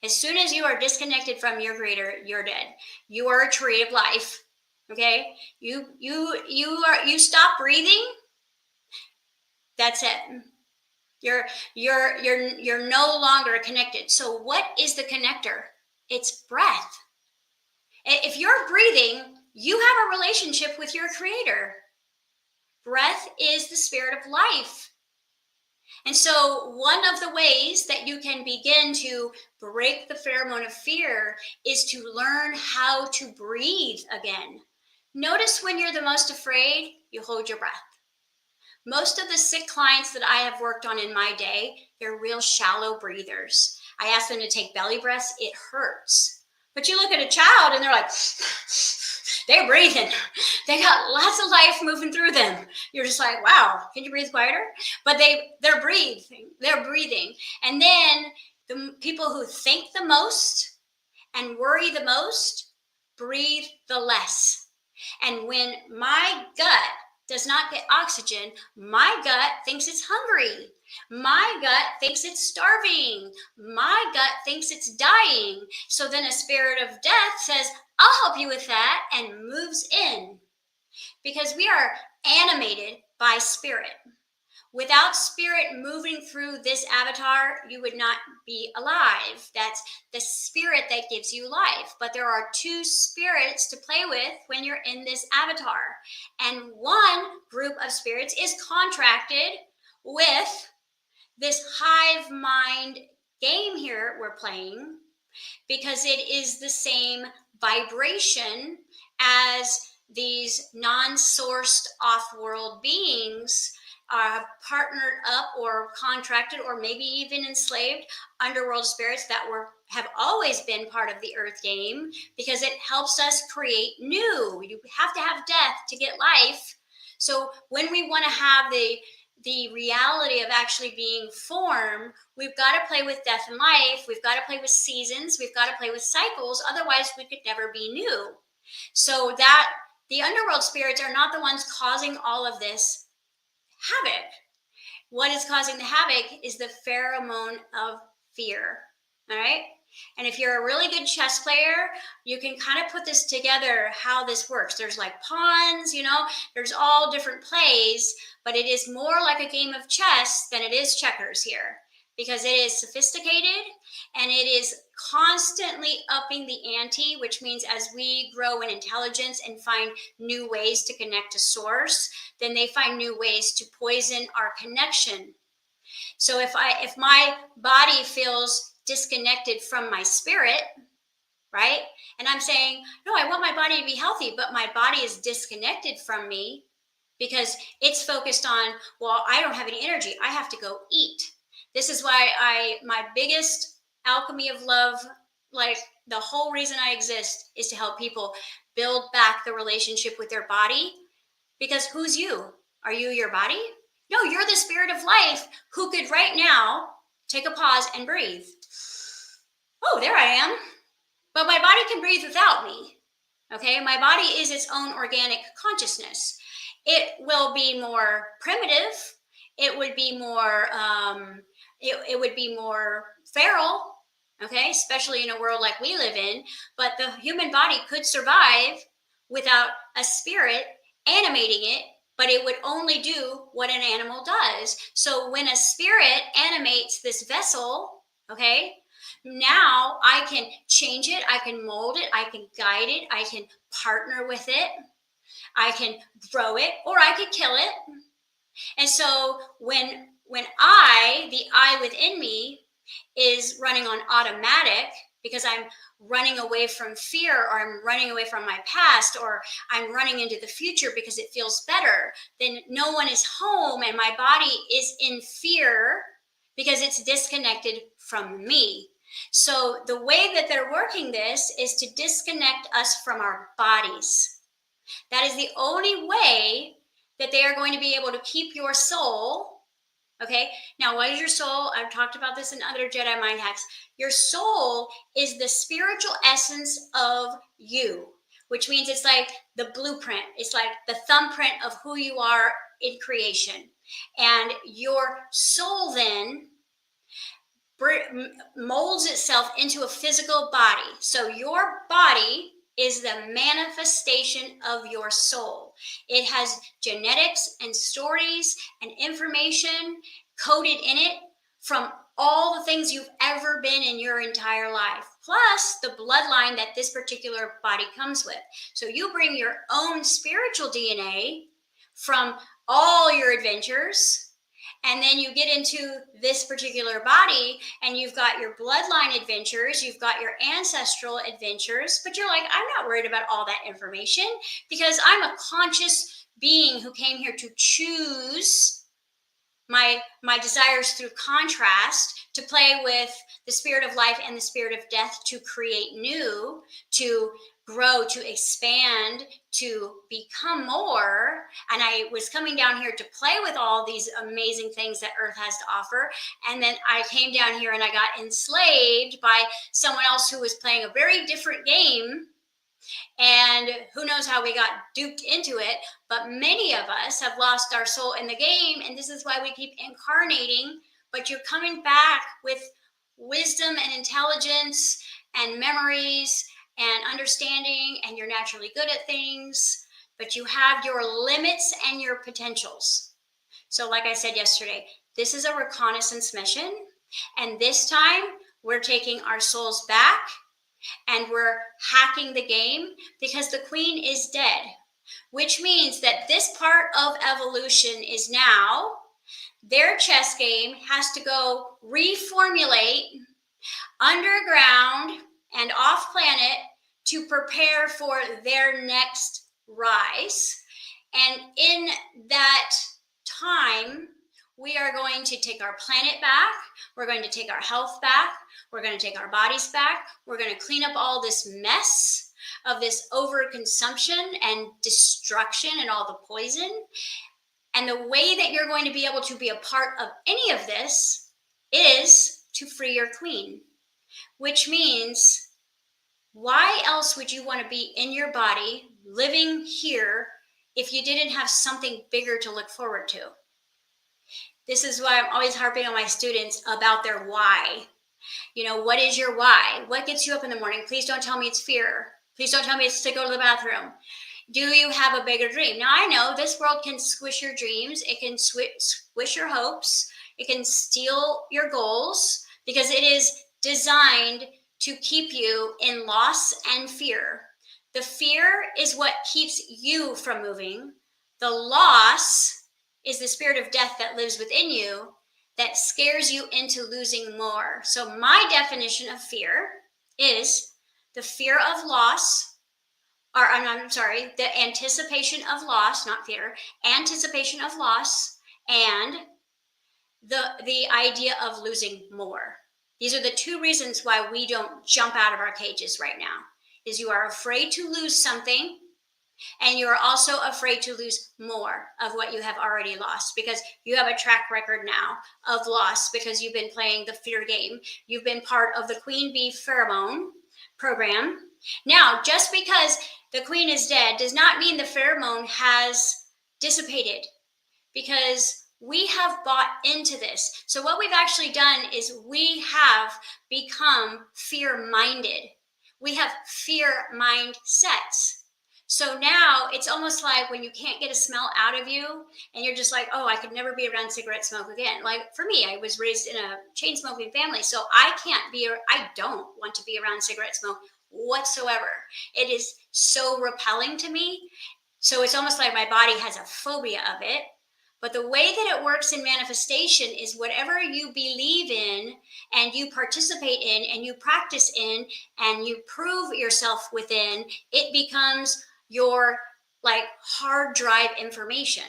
S1: As soon as you are disconnected from your creator, you're dead. You are a tree of life. Okay? You stop breathing. That's it. You're no longer connected. So what is the connector? It's breath. If you're breathing, you have a relationship with your creator. Breath is the spirit of life. And so one of the ways that you can begin to break the pheromone of fear is to learn how to breathe again. Notice when you're the most afraid, you hold your breath. Most of the sick clients that I have worked on in my day, they're real shallow breathers. I ask them to take belly breaths. It hurts. But you look at a child and they're like, they're breathing. They got lots of life moving through them. You're just like, wow, can you breathe quieter? But they're breathing. They're breathing. And then the people who think the most and worry the most breathe the less. And when my gut does not get oxygen, my gut thinks it's hungry. My gut thinks it's starving. My gut thinks it's dying. So then a spirit of death says, I'll help you with that, and moves in. Because we are animated by spirit. Without spirit moving through this avatar, you would not be alive. That's the spirit that gives you life. But there are two spirits to play with when you're in this avatar. And one group of spirits is contracted with this hive mind game here we're playing, because it is the same vibration as these non-sourced off-world beings are partnered up or contracted or maybe even enslaved underworld spirits that have always been part of the earth game, because it helps us create new. You have to have death to get life. So when we want to have the reality of actually being formed, we've got to play with death and life. We've got to play with seasons. We've got to play with cycles. Otherwise, we could never be new. So that the underworld spirits are not the ones causing all of this havoc. What is causing the havoc is the pheromone of fear. All right. And if you're a really good chess player, you can kind of put this together, how this works. There's like pawns, there's all different plays, but it is more like a game of chess than it is checkers here, because it is sophisticated and it is constantly upping the ante, which means as we grow in intelligence and find new ways to connect to source, then they find new ways to poison our connection. So if my body feels disconnected from my spirit, right? And I'm saying, no, I want my body to be healthy, but my body is disconnected from me because it's focused on, well, I don't have any energy. I have to go eat. This is why my biggest alchemy of love, like the whole reason I exist, is to help people build back the relationship with their body. Because who's you? Are you your body? No, you're the spirit of life who could right now take a pause and breathe. Oh, there I am. But my body can breathe without me. Okay, my body is its own organic consciousness. It will be more primitive. It would be more. It would be more feral. okay, especially in a world like we live in. But the human body could survive without a spirit animating it, but it would only do what an animal does. So when a spirit animates this vessel, okay, now I can change it, I can mold it, I can guide it, I can partner with it, I can grow it, or I could kill it. And so when the I within me is running on automatic because I'm running away from fear, or I'm running away from my past, or I'm running into the future because it feels better, then no one is home and my body is in fear because it's disconnected from me. So the way that they're working this is to disconnect us from our bodies. That is the only way that they are going to be able to keep your soul. Okay, now what is your soul? I've talked about this in other Jedi Mind Hacks. Your soul is the spiritual essence of you, which means it's like the blueprint. It's like the thumbprint of who you are in creation. And your soul then molds itself into a physical body. So your body is the manifestation of your soul. It has genetics and stories and information coded in it from all the things you've ever been in your entire life, plus the bloodline that this particular body comes with. So you bring your own spiritual DNA from all your adventures, and then you get into this particular body and you've got your bloodline adventures, you've got your ancestral adventures, but you're like, I'm not worried about all that information because I'm a conscious being who came here to choose my desires through contrast, to play with the spirit of life and the spirit of death, to create new, to grow, to expand, to become more. And I was coming down here to play with all these amazing things that Earth has to offer. And then I came down here and I got enslaved by someone else who was playing a very different game. And who knows how we got duped into it, but many of us have lost our soul in the game, and this is why we keep incarnating. But you're coming back with wisdom and intelligence and memories and understanding, and you're naturally good at things, but you have your limits and your potentials. So like I said yesterday, this is a reconnaissance mission, and this time we're taking our souls back and we're hacking the game because the queen is dead, which means that this part of evolution is now, their chess game has to go reformulate underground and off planet to prepare for their next rise. And in that time, we are going to take our planet back. We're going to take our health back. We're going to take our bodies back. We're going to clean up all this mess of this overconsumption and destruction and all the poison. And the way that you're going to be able to be a part of any of this is to free your queen, which means why else would you want to be in your body living here if you didn't have something bigger to look forward to? This is why I'm always harping on my students about their why. You know, what is your why? What gets you up in the morning? Please don't tell me it's fear. Please don't tell me it's to go to the bathroom. Do you have a bigger dream? Now, I know this world can squish your dreams. It can squish your hopes. It can steal your goals because it is designed to keep you in loss and fear. The fear is what keeps you from moving. The loss is the spirit of death that lives within you that scares you into losing more. So my definition of fear is the fear of loss, or I'm sorry, the anticipation of loss, not fear, anticipation of loss, and the idea of losing more. These are the two reasons why we don't jump out of our cages right now, is you are afraid to lose something, and you are also afraid to lose more of what you have already lost because you have a track record now of loss because you've been playing the fear game. You've been part of the queen bee pheromone program. Now, just because the queen is dead does not mean the pheromone has dissipated, because We have bought into this. So what we've actually done is we have become fear-minded. We have fear mindsets. So now it's almost like when you can't get a smell out of you and you're just like, oh, I could never be around cigarette smoke again. Like for me, I was raised in a chain smoking family. So I don't want to be around cigarette smoke whatsoever. It is so repelling to me. So it's almost like my body has a phobia of it. But the way that it works in manifestation is whatever you believe in and you participate in and you practice in and you prove yourself within, it becomes your like hard drive information.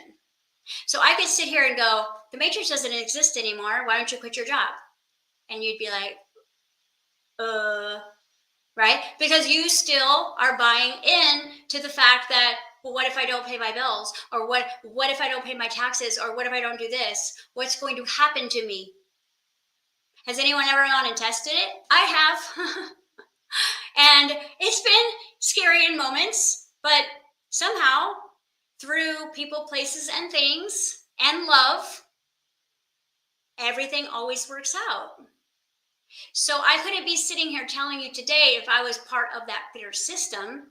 S1: So I could sit here and go, the matrix doesn't exist anymore. Why don't you quit your job? And you'd be like, right? Because you still are buying in to the fact that, well, what if I don't pay my bills? Or what if I don't pay my taxes? Or what if I don't do this? What's going to happen to me? Has anyone ever gone and tested it? I have. And it's been scary in moments, but somehow through people, places, and things and love, everything always works out. So I couldn't be sitting here telling you today if I was part of that fear system,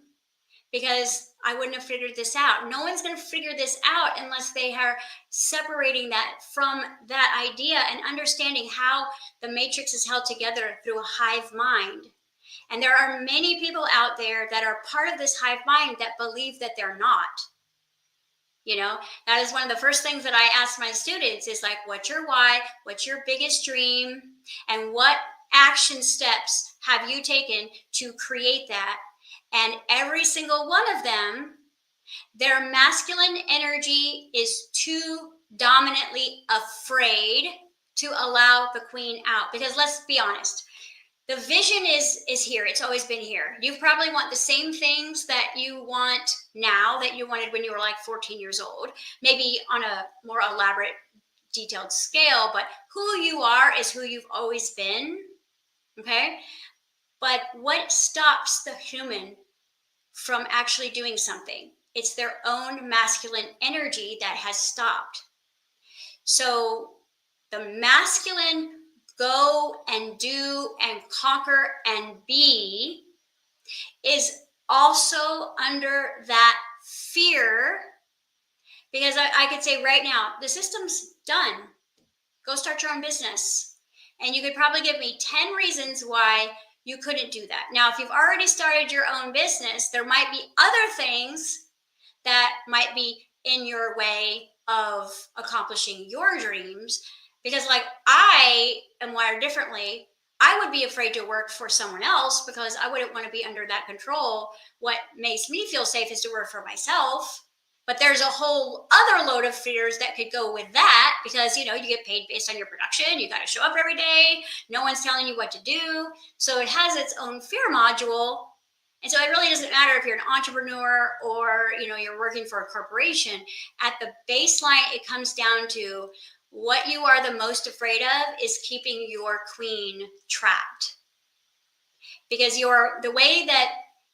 S1: because I wouldn't have figured this out. No one's going to figure this out unless they are separating that from that idea and understanding how the matrix is held together through a hive mind. And there are many people out there that are part of this hive mind that believe that they're not. You know, that is one of the first things that I ask my students is like, what's your why? What's your biggest dream? And what action steps have you taken to create that? And every single one of them, their masculine energy is too dominantly afraid to allow the queen out. Because let's be honest, the vision is here. It's always been here. You probably want the same things that you want now that you wanted when you were like 14 years old, maybe on a more elaborate, detailed scale, but who you are is who you've always been, okay? But what stops the human from actually doing something? It's their own masculine energy that has stopped. So the masculine go and do and conquer and be is also under that fear, because I could say right now, the system's done. Go start your own business. And you could probably give me 10 reasons why you couldn't do that. Now, if you've already started your own business, there might be other things that might be in your way of accomplishing your dreams. Because like I am wired differently, I would be afraid to work for someone else because I wouldn't want to be under that control. What makes me feel safe is to work for myself. But there's a whole other load of fears that could go with that because, you know, you get paid based on your production. You got to show up every day. No one's telling you what to do. So it has its own fear module. And so it really doesn't matter if you're an entrepreneur or, you know, you're working for a corporation. At the baseline, it comes down to what you are the most afraid of is keeping your queen trapped. Because the way that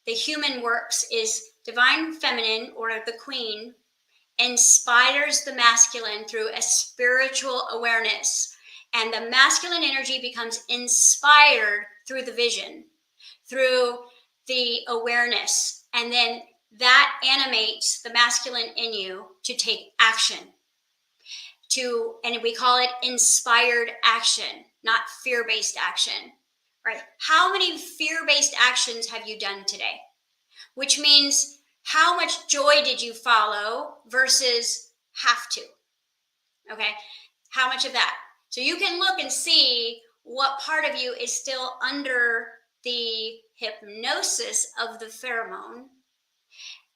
S1: the human works is divine feminine, or the queen, inspires the masculine through a spiritual awareness. And the masculine energy becomes inspired through the vision, through the awareness. And then that animates the masculine in you to take action. And we call it inspired action, not fear-based action, right? How many fear-based actions have you done today? Which means how much joy did you follow versus have to, okay? How much of that? So you can look and see what part of you is still under the hypnosis of the pheromone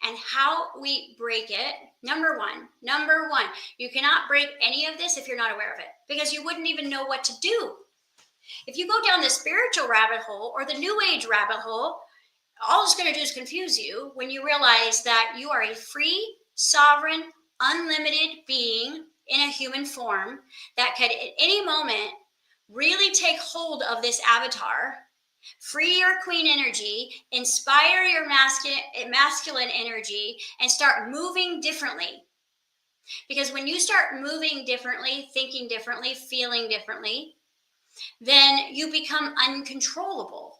S1: and how we break it. Number one, you cannot break any of this if you're not aware of it, because you wouldn't even know what to do. If you go down the spiritual rabbit hole or the new age rabbit hole, all it's going to do is confuse you when you realize that you are a free, sovereign, unlimited being in a human form that could at any moment really take hold of this avatar, free your queen energy, inspire your masculine energy, and start moving differently. Because when you start moving differently, thinking differently, feeling differently, then you become uncontrollable.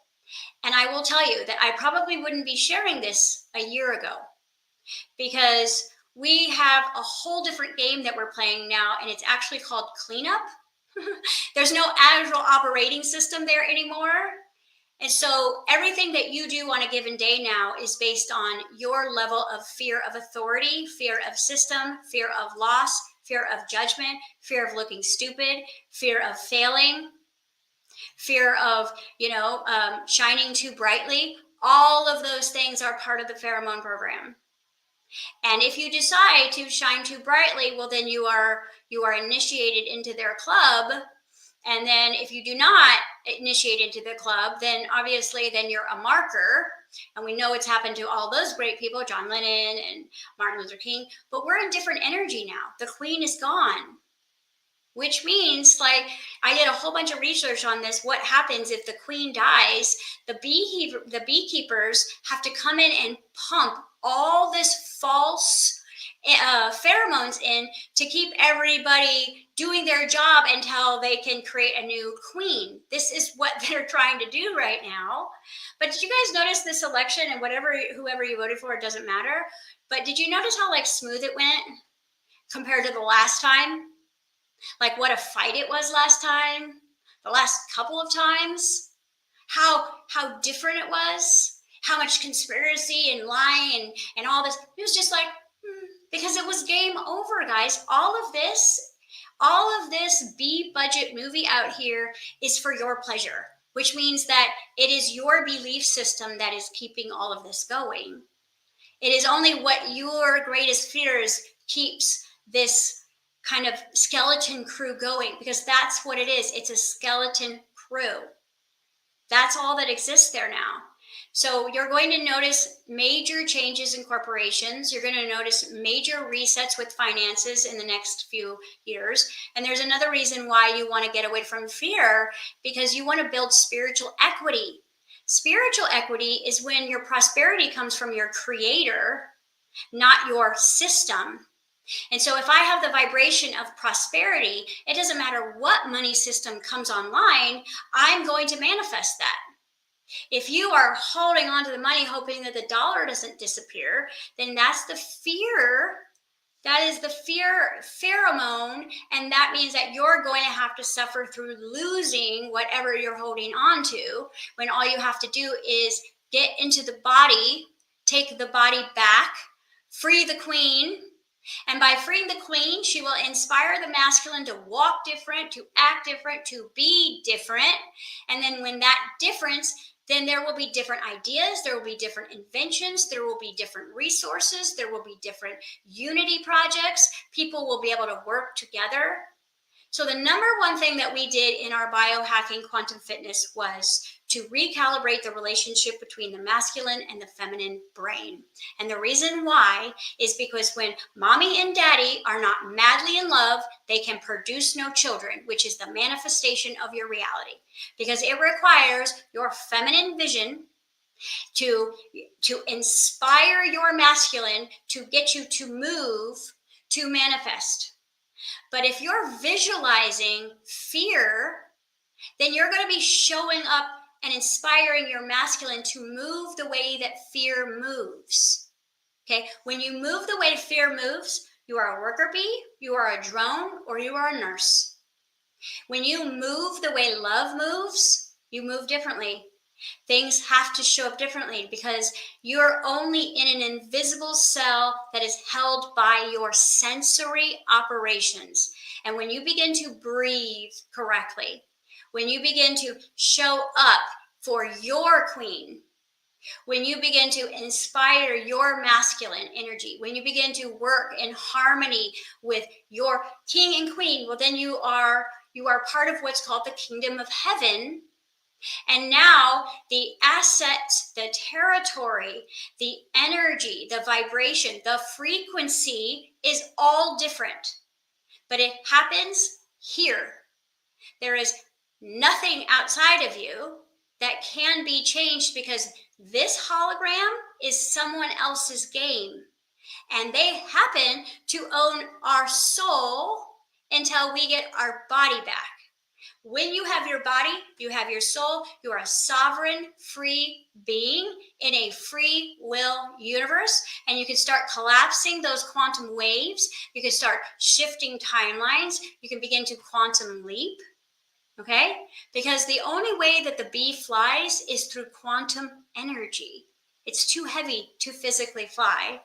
S1: And I will tell you that I probably wouldn't be sharing this a year ago, because we have a whole different game that we're playing now, and it's actually called cleanup. There's no agile operating system there anymore. And so everything that you do on a given day now is based on your level of fear of authority, fear of system, fear of loss, fear of judgment, fear of looking stupid, fear of failing, fear of, shining too brightly. All of those things are part of the pheromone program. And if you decide to shine too brightly, well, then you are initiated into their club. And then if you do not initiate into the club, then obviously then you're a marker. And we know it's happened to all those great people, John Lennon and Martin Luther King, but we're in different energy now. The queen is gone, which means, like, I did a whole bunch of research on this. What happens if the queen dies? The beekeepers have to come in and pump all this false pheromones in to keep everybody doing their job until they can create a new queen. This is what they're trying to do right now. But did you guys notice this election, and whoever you voted for, it doesn't matter. But did you notice how smooth it went compared to the last time? Like what a fight it was last time, the last couple of times, how different it was, how much conspiracy and lying and all this. It was just like, because it was game over, guys. All of this B budget movie out here is for your pleasure, which means that it is your belief system that is keeping all of this going. It is only what your greatest fears keeps this kind of skeleton crew going, because that's what it is. It's a skeleton crew. That's all that exists there now. So you're going to notice major changes in corporations. You're going to notice major resets with finances in the next few years. And there's another reason why you want to get away from fear, because you want to build spiritual equity. Spiritual equity is when your prosperity comes from your creator, not your system. And so if I have the vibration of prosperity, it doesn't matter what money system comes online, I'm going to manifest that. If you are holding on to the money, hoping that the dollar doesn't disappear, then that's the fear. That is the fear pheromone. And that means that you're going to have to suffer through losing whatever you're holding on to, when all you have to do is get into the body, take the body back, free the queen. And by freeing the queen, she will inspire the masculine to walk different, to act different, to be different. And then when that difference, then there will be different ideas, there will be different inventions, there will be different resources, there will be different unity projects. People will be able to work together. So the number one thing that we did in our biohacking quantum fitness was to recalibrate the relationship between the masculine and the feminine brain. And the reason why is because when mommy and daddy are not madly in love, they can produce no children, which is the manifestation of your reality. Because it requires your feminine vision to inspire your masculine, to get you to move, to manifest. But if you're visualizing fear, then you're going to be showing up and inspiring your masculine to move the way that fear moves. Okay? When you move the way fear moves, you are a worker bee, you are a drone, or you are a nurse. When you move the way love moves, you move differently. Things have to show up differently, because you're only in an invisible cell that is held by your sensory operations. And when you begin to breathe correctly, when you begin to show up for your queen, when you begin to inspire your masculine energy, when you begin to work in harmony with your king and queen, well, then you are part of what's called the kingdom of heaven. And now the assets, the territory, the energy, the vibration, the frequency is all different. But it happens here. There is nothing outside of you that can be changed, because this hologram is someone else's game. And they happen to own our soul until we get our body back. When you have your body, you have your soul. You are a sovereign, free being in a free will universe. And you can start collapsing those quantum waves. You can start shifting timelines. You can begin to quantum leap. Okay? Because the only way that the bee flies is through quantum energy. It's too heavy to physically fly.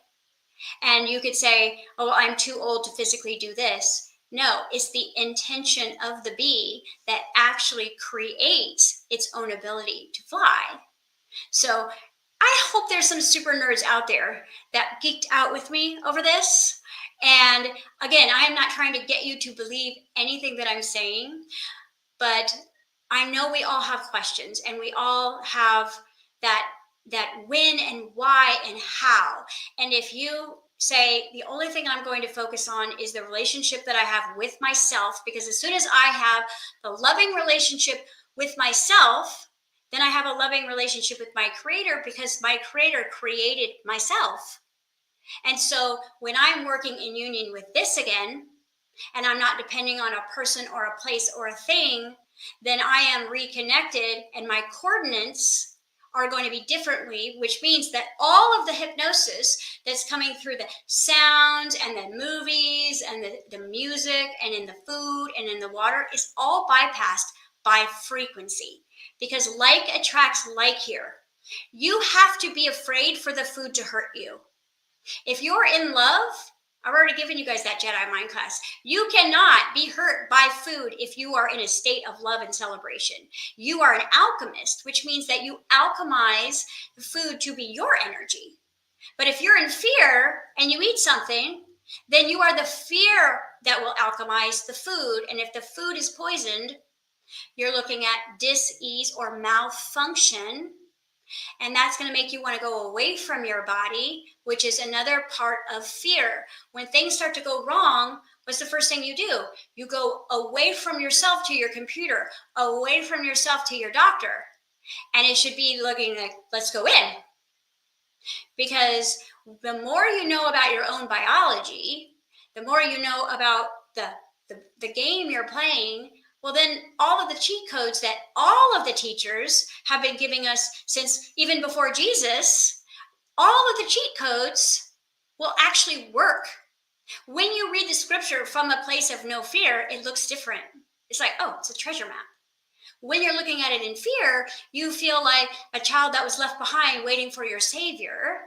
S1: And you could say, oh, I'm too old to physically do this. No, it's the intention of the bee that actually creates its own ability to fly. So I hope there's some super nerds out there that geeked out with me over this. And again, I am not trying to get you to believe anything that I'm saying, but I know we all have questions, and we all have that when and why and how. And if you say the only thing I'm going to focus on is the relationship that I have with myself, because as soon as I have the loving relationship with myself, then I have a loving relationship with my creator, because my creator created myself. And so when I'm working in union with this again, and I'm not depending on a person or a place or a thing, then I am reconnected, and my coordinates are going to be differently, which means that all of the hypnosis that's coming through the sounds and the movies and the music and in the food and in the water is all bypassed by frequency, because like attracts like here. You have to be afraid for the food to hurt you. If you're in love, I've already given you guys that Jedi mind class. You cannot be hurt by food if you are in a state of love and celebration. You are an alchemist, which means that you alchemize the food to be your energy. But if you're in fear and you eat something, then you are the fear that will alchemize the food. And if the food is poisoned, you're looking at dis-ease or malfunction. And that's going to make you want to go away from your body, which is another part of fear. When things start to go wrong, what's the first thing you do? You go away from yourself to your computer, away from yourself to your doctor. And it should be looking like, let's go in. Because the more you know about your own biology, the more you know about the game you're playing, well, then all of the cheat codes that all of the teachers have been giving us since even before Jesus, all of the cheat codes will actually work. When you read the scripture from a place of no fear, it looks different. It's like, oh, it's a treasure map. When you're looking at it in fear, you feel like a child that was left behind waiting for your savior.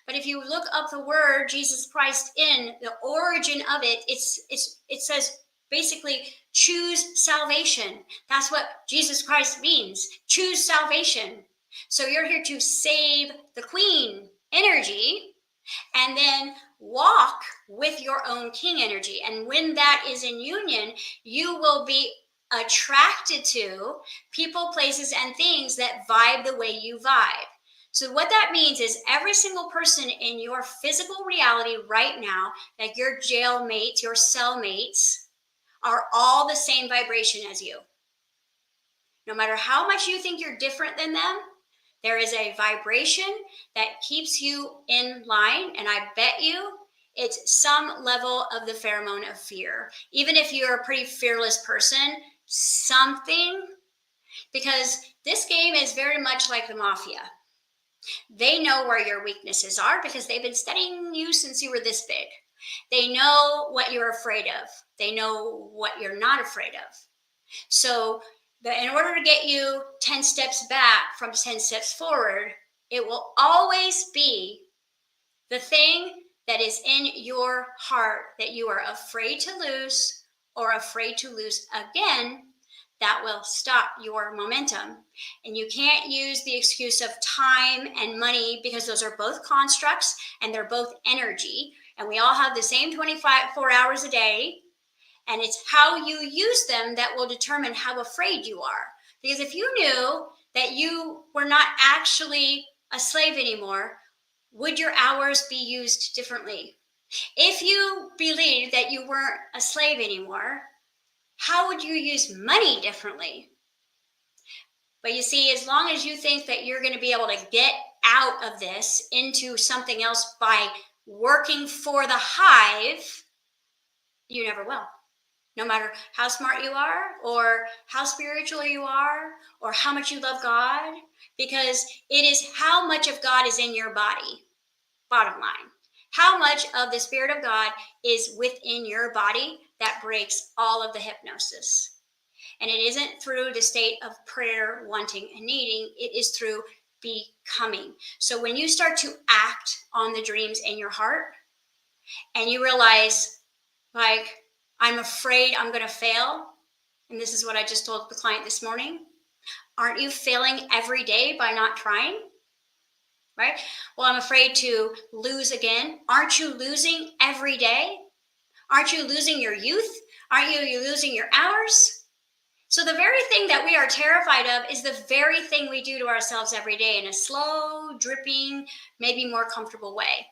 S1: But if you look up the word Jesus Christ in the origin of it, it says basically choose salvation. That's what Jesus Christ means. Choose salvation. So you're here to save the queen energy and then walk with your own king energy. And when that is in union, you will be attracted to people, places, and things that vibe the way you vibe. So what that means is every single person in your physical reality right now, like your jail mates, your cellmates, are all the same vibration as you. No matter how much you think you're different than them, there is a vibration that keeps you in line. And I bet you it's some level of the pheromone of fear. Even if you're a pretty fearless person, something, because this game is very much like the mafia. They know where your weaknesses are because they've been studying you since you were this big. They know what you're afraid of. They know what you're not afraid of. So in order to get you 10 steps back from 10 steps forward, it will always be the thing that is in your heart that you are afraid to lose or afraid to lose again that will stop your momentum. And you can't use the excuse of time and money because those are both constructs and they're both energy. And we all have the same 4 hours a day. And it's how you use them that will determine how afraid you are. Because if you knew that you were not actually a slave anymore, would your hours be used differently? If you believed that you weren't a slave anymore, how would you use money differently? But you see, as long as you think that you're going to be able to get out of this into something else by working for the hive, you never will. No matter how smart you are, or how spiritual you are, or how much you love God, because it is how much of God is in your body, bottom line. How much of the Spirit of God is within your body that breaks all of the hypnosis. And it isn't through the state of prayer, wanting, and needing. It is through becoming. So when you start to act on the dreams in your heart, and you realize, like, I'm afraid I'm going to fail. And this is what I just told the client this morning. Aren't you failing every day by not trying? Right? Well, I'm afraid to lose again. Aren't you losing every day? Aren't you losing your youth? Aren't you losing your hours? So the very thing that we are terrified of is the very thing we do to ourselves every day in a slow, dripping, maybe more comfortable way.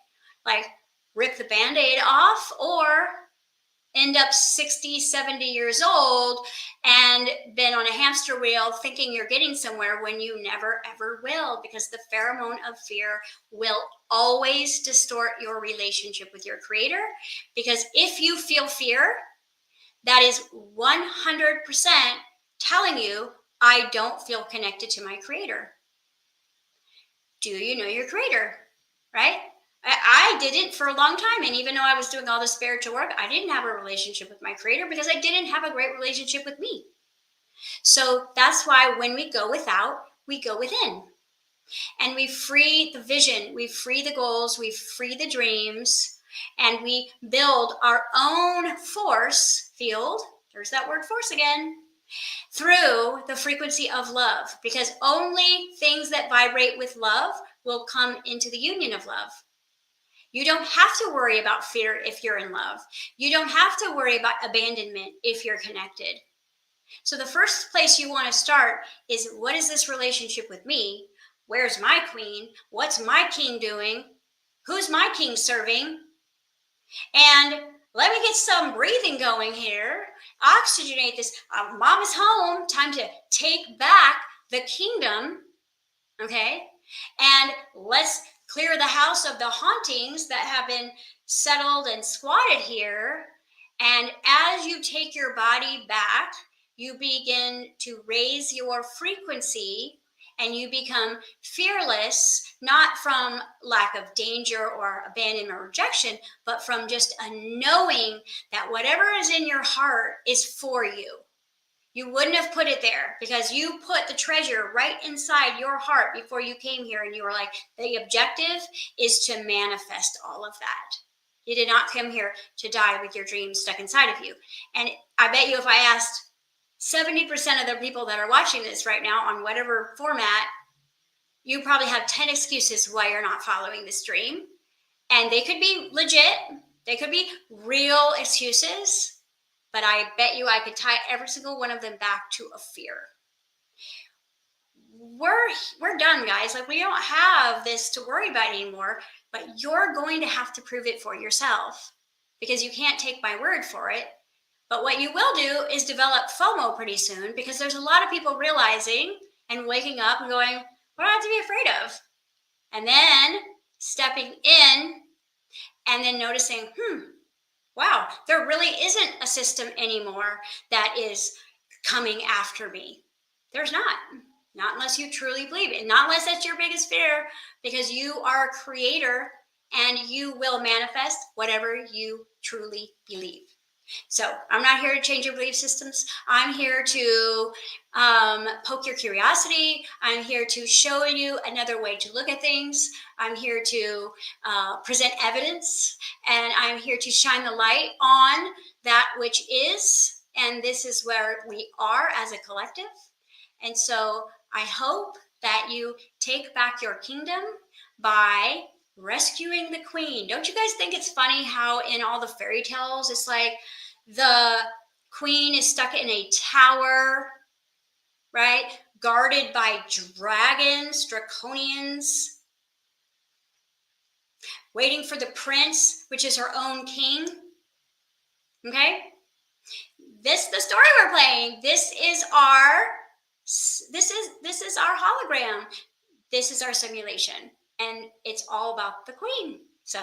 S1: Like rip the Band-Aid off, or end up 60, 70 years old and been on a hamster wheel thinking you're getting somewhere when you never, ever will, because the pheromone of fear will always distort your relationship with your creator. Because if you feel fear, that is 100% telling you, I don't feel connected to my creator. Do you know your creator? Right? I didn't for a long time. And even though I was doing all this spiritual work, I didn't have a relationship with my creator because I didn't have a great relationship with me. So that's why when we go without, we go within. And we free the vision, we free the goals, we free the dreams, and we build our own force field. There's that word force again. Through the frequency of love, because only things that vibrate with love will come into the union of love. You don't have to worry about fear if you're in love. You don't have to worry about abandonment if you're connected. So the first place you want to start is, what is this relationship with me? Where's my queen? What's my king doing? Who's my king serving? And let me get some breathing going here. Oxygenate this. Mom is home. Time to take back the kingdom. Okay. And let's clear the house of the hauntings that have been settled and squatted here. And as you take your body back, you begin to raise your frequency and you become fearless, not from lack of danger or abandonment or rejection, but from just a knowing that whatever is in your heart is for you. You wouldn't have put it there because you put the treasure right inside your heart before you came here, and you were like, the objective is to manifest all of that. You did not come here to die with your dreams stuck inside of you. And I bet you if I asked 70% of the people that are watching this right now on whatever format, you probably have 10 excuses why you're not following this dream. And they could be legit. They could be real excuses. But I bet you I could tie every single one of them back to a fear. We're done, guys. Like, we don't have this to worry about anymore, but you're going to have to prove it for yourself because you can't take my word for it. But what you will do is develop FOMO pretty soon, because there's a lot of people realizing and waking up and going, what do I have to be afraid of? And then stepping in and then noticing, wow, there really isn't a system anymore that is coming after me. There's not unless you truly believe it, not unless that's your biggest fear, because you are a creator and you will manifest whatever you truly believe. So I'm not here to change your belief systems. I'm here to poke your curiosity. I'm here to show you another way to look at things. I'm here to present evidence, and I'm here to shine the light on that which is. And this is where we are as a collective. And so I hope that you take back your kingdom by rescuing the queen. Don't you guys think it's funny how in all the fairy tales, it's like the queen is stuck in a tower, right? Guarded by dragons, draconians, waiting for the prince, which is her own king. Okay? This the story we're playing. This is our hologram. This is our simulation. And it's all about the queen. So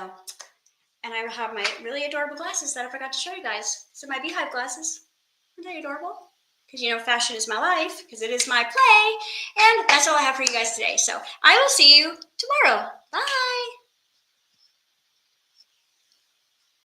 S1: And I have my really adorable glasses that I forgot to show you guys. So my beehive glasses. Aren't they adorable? Because you know, fashion is my life, because it is my play. And that's all I have for you guys today. So I will see you tomorrow.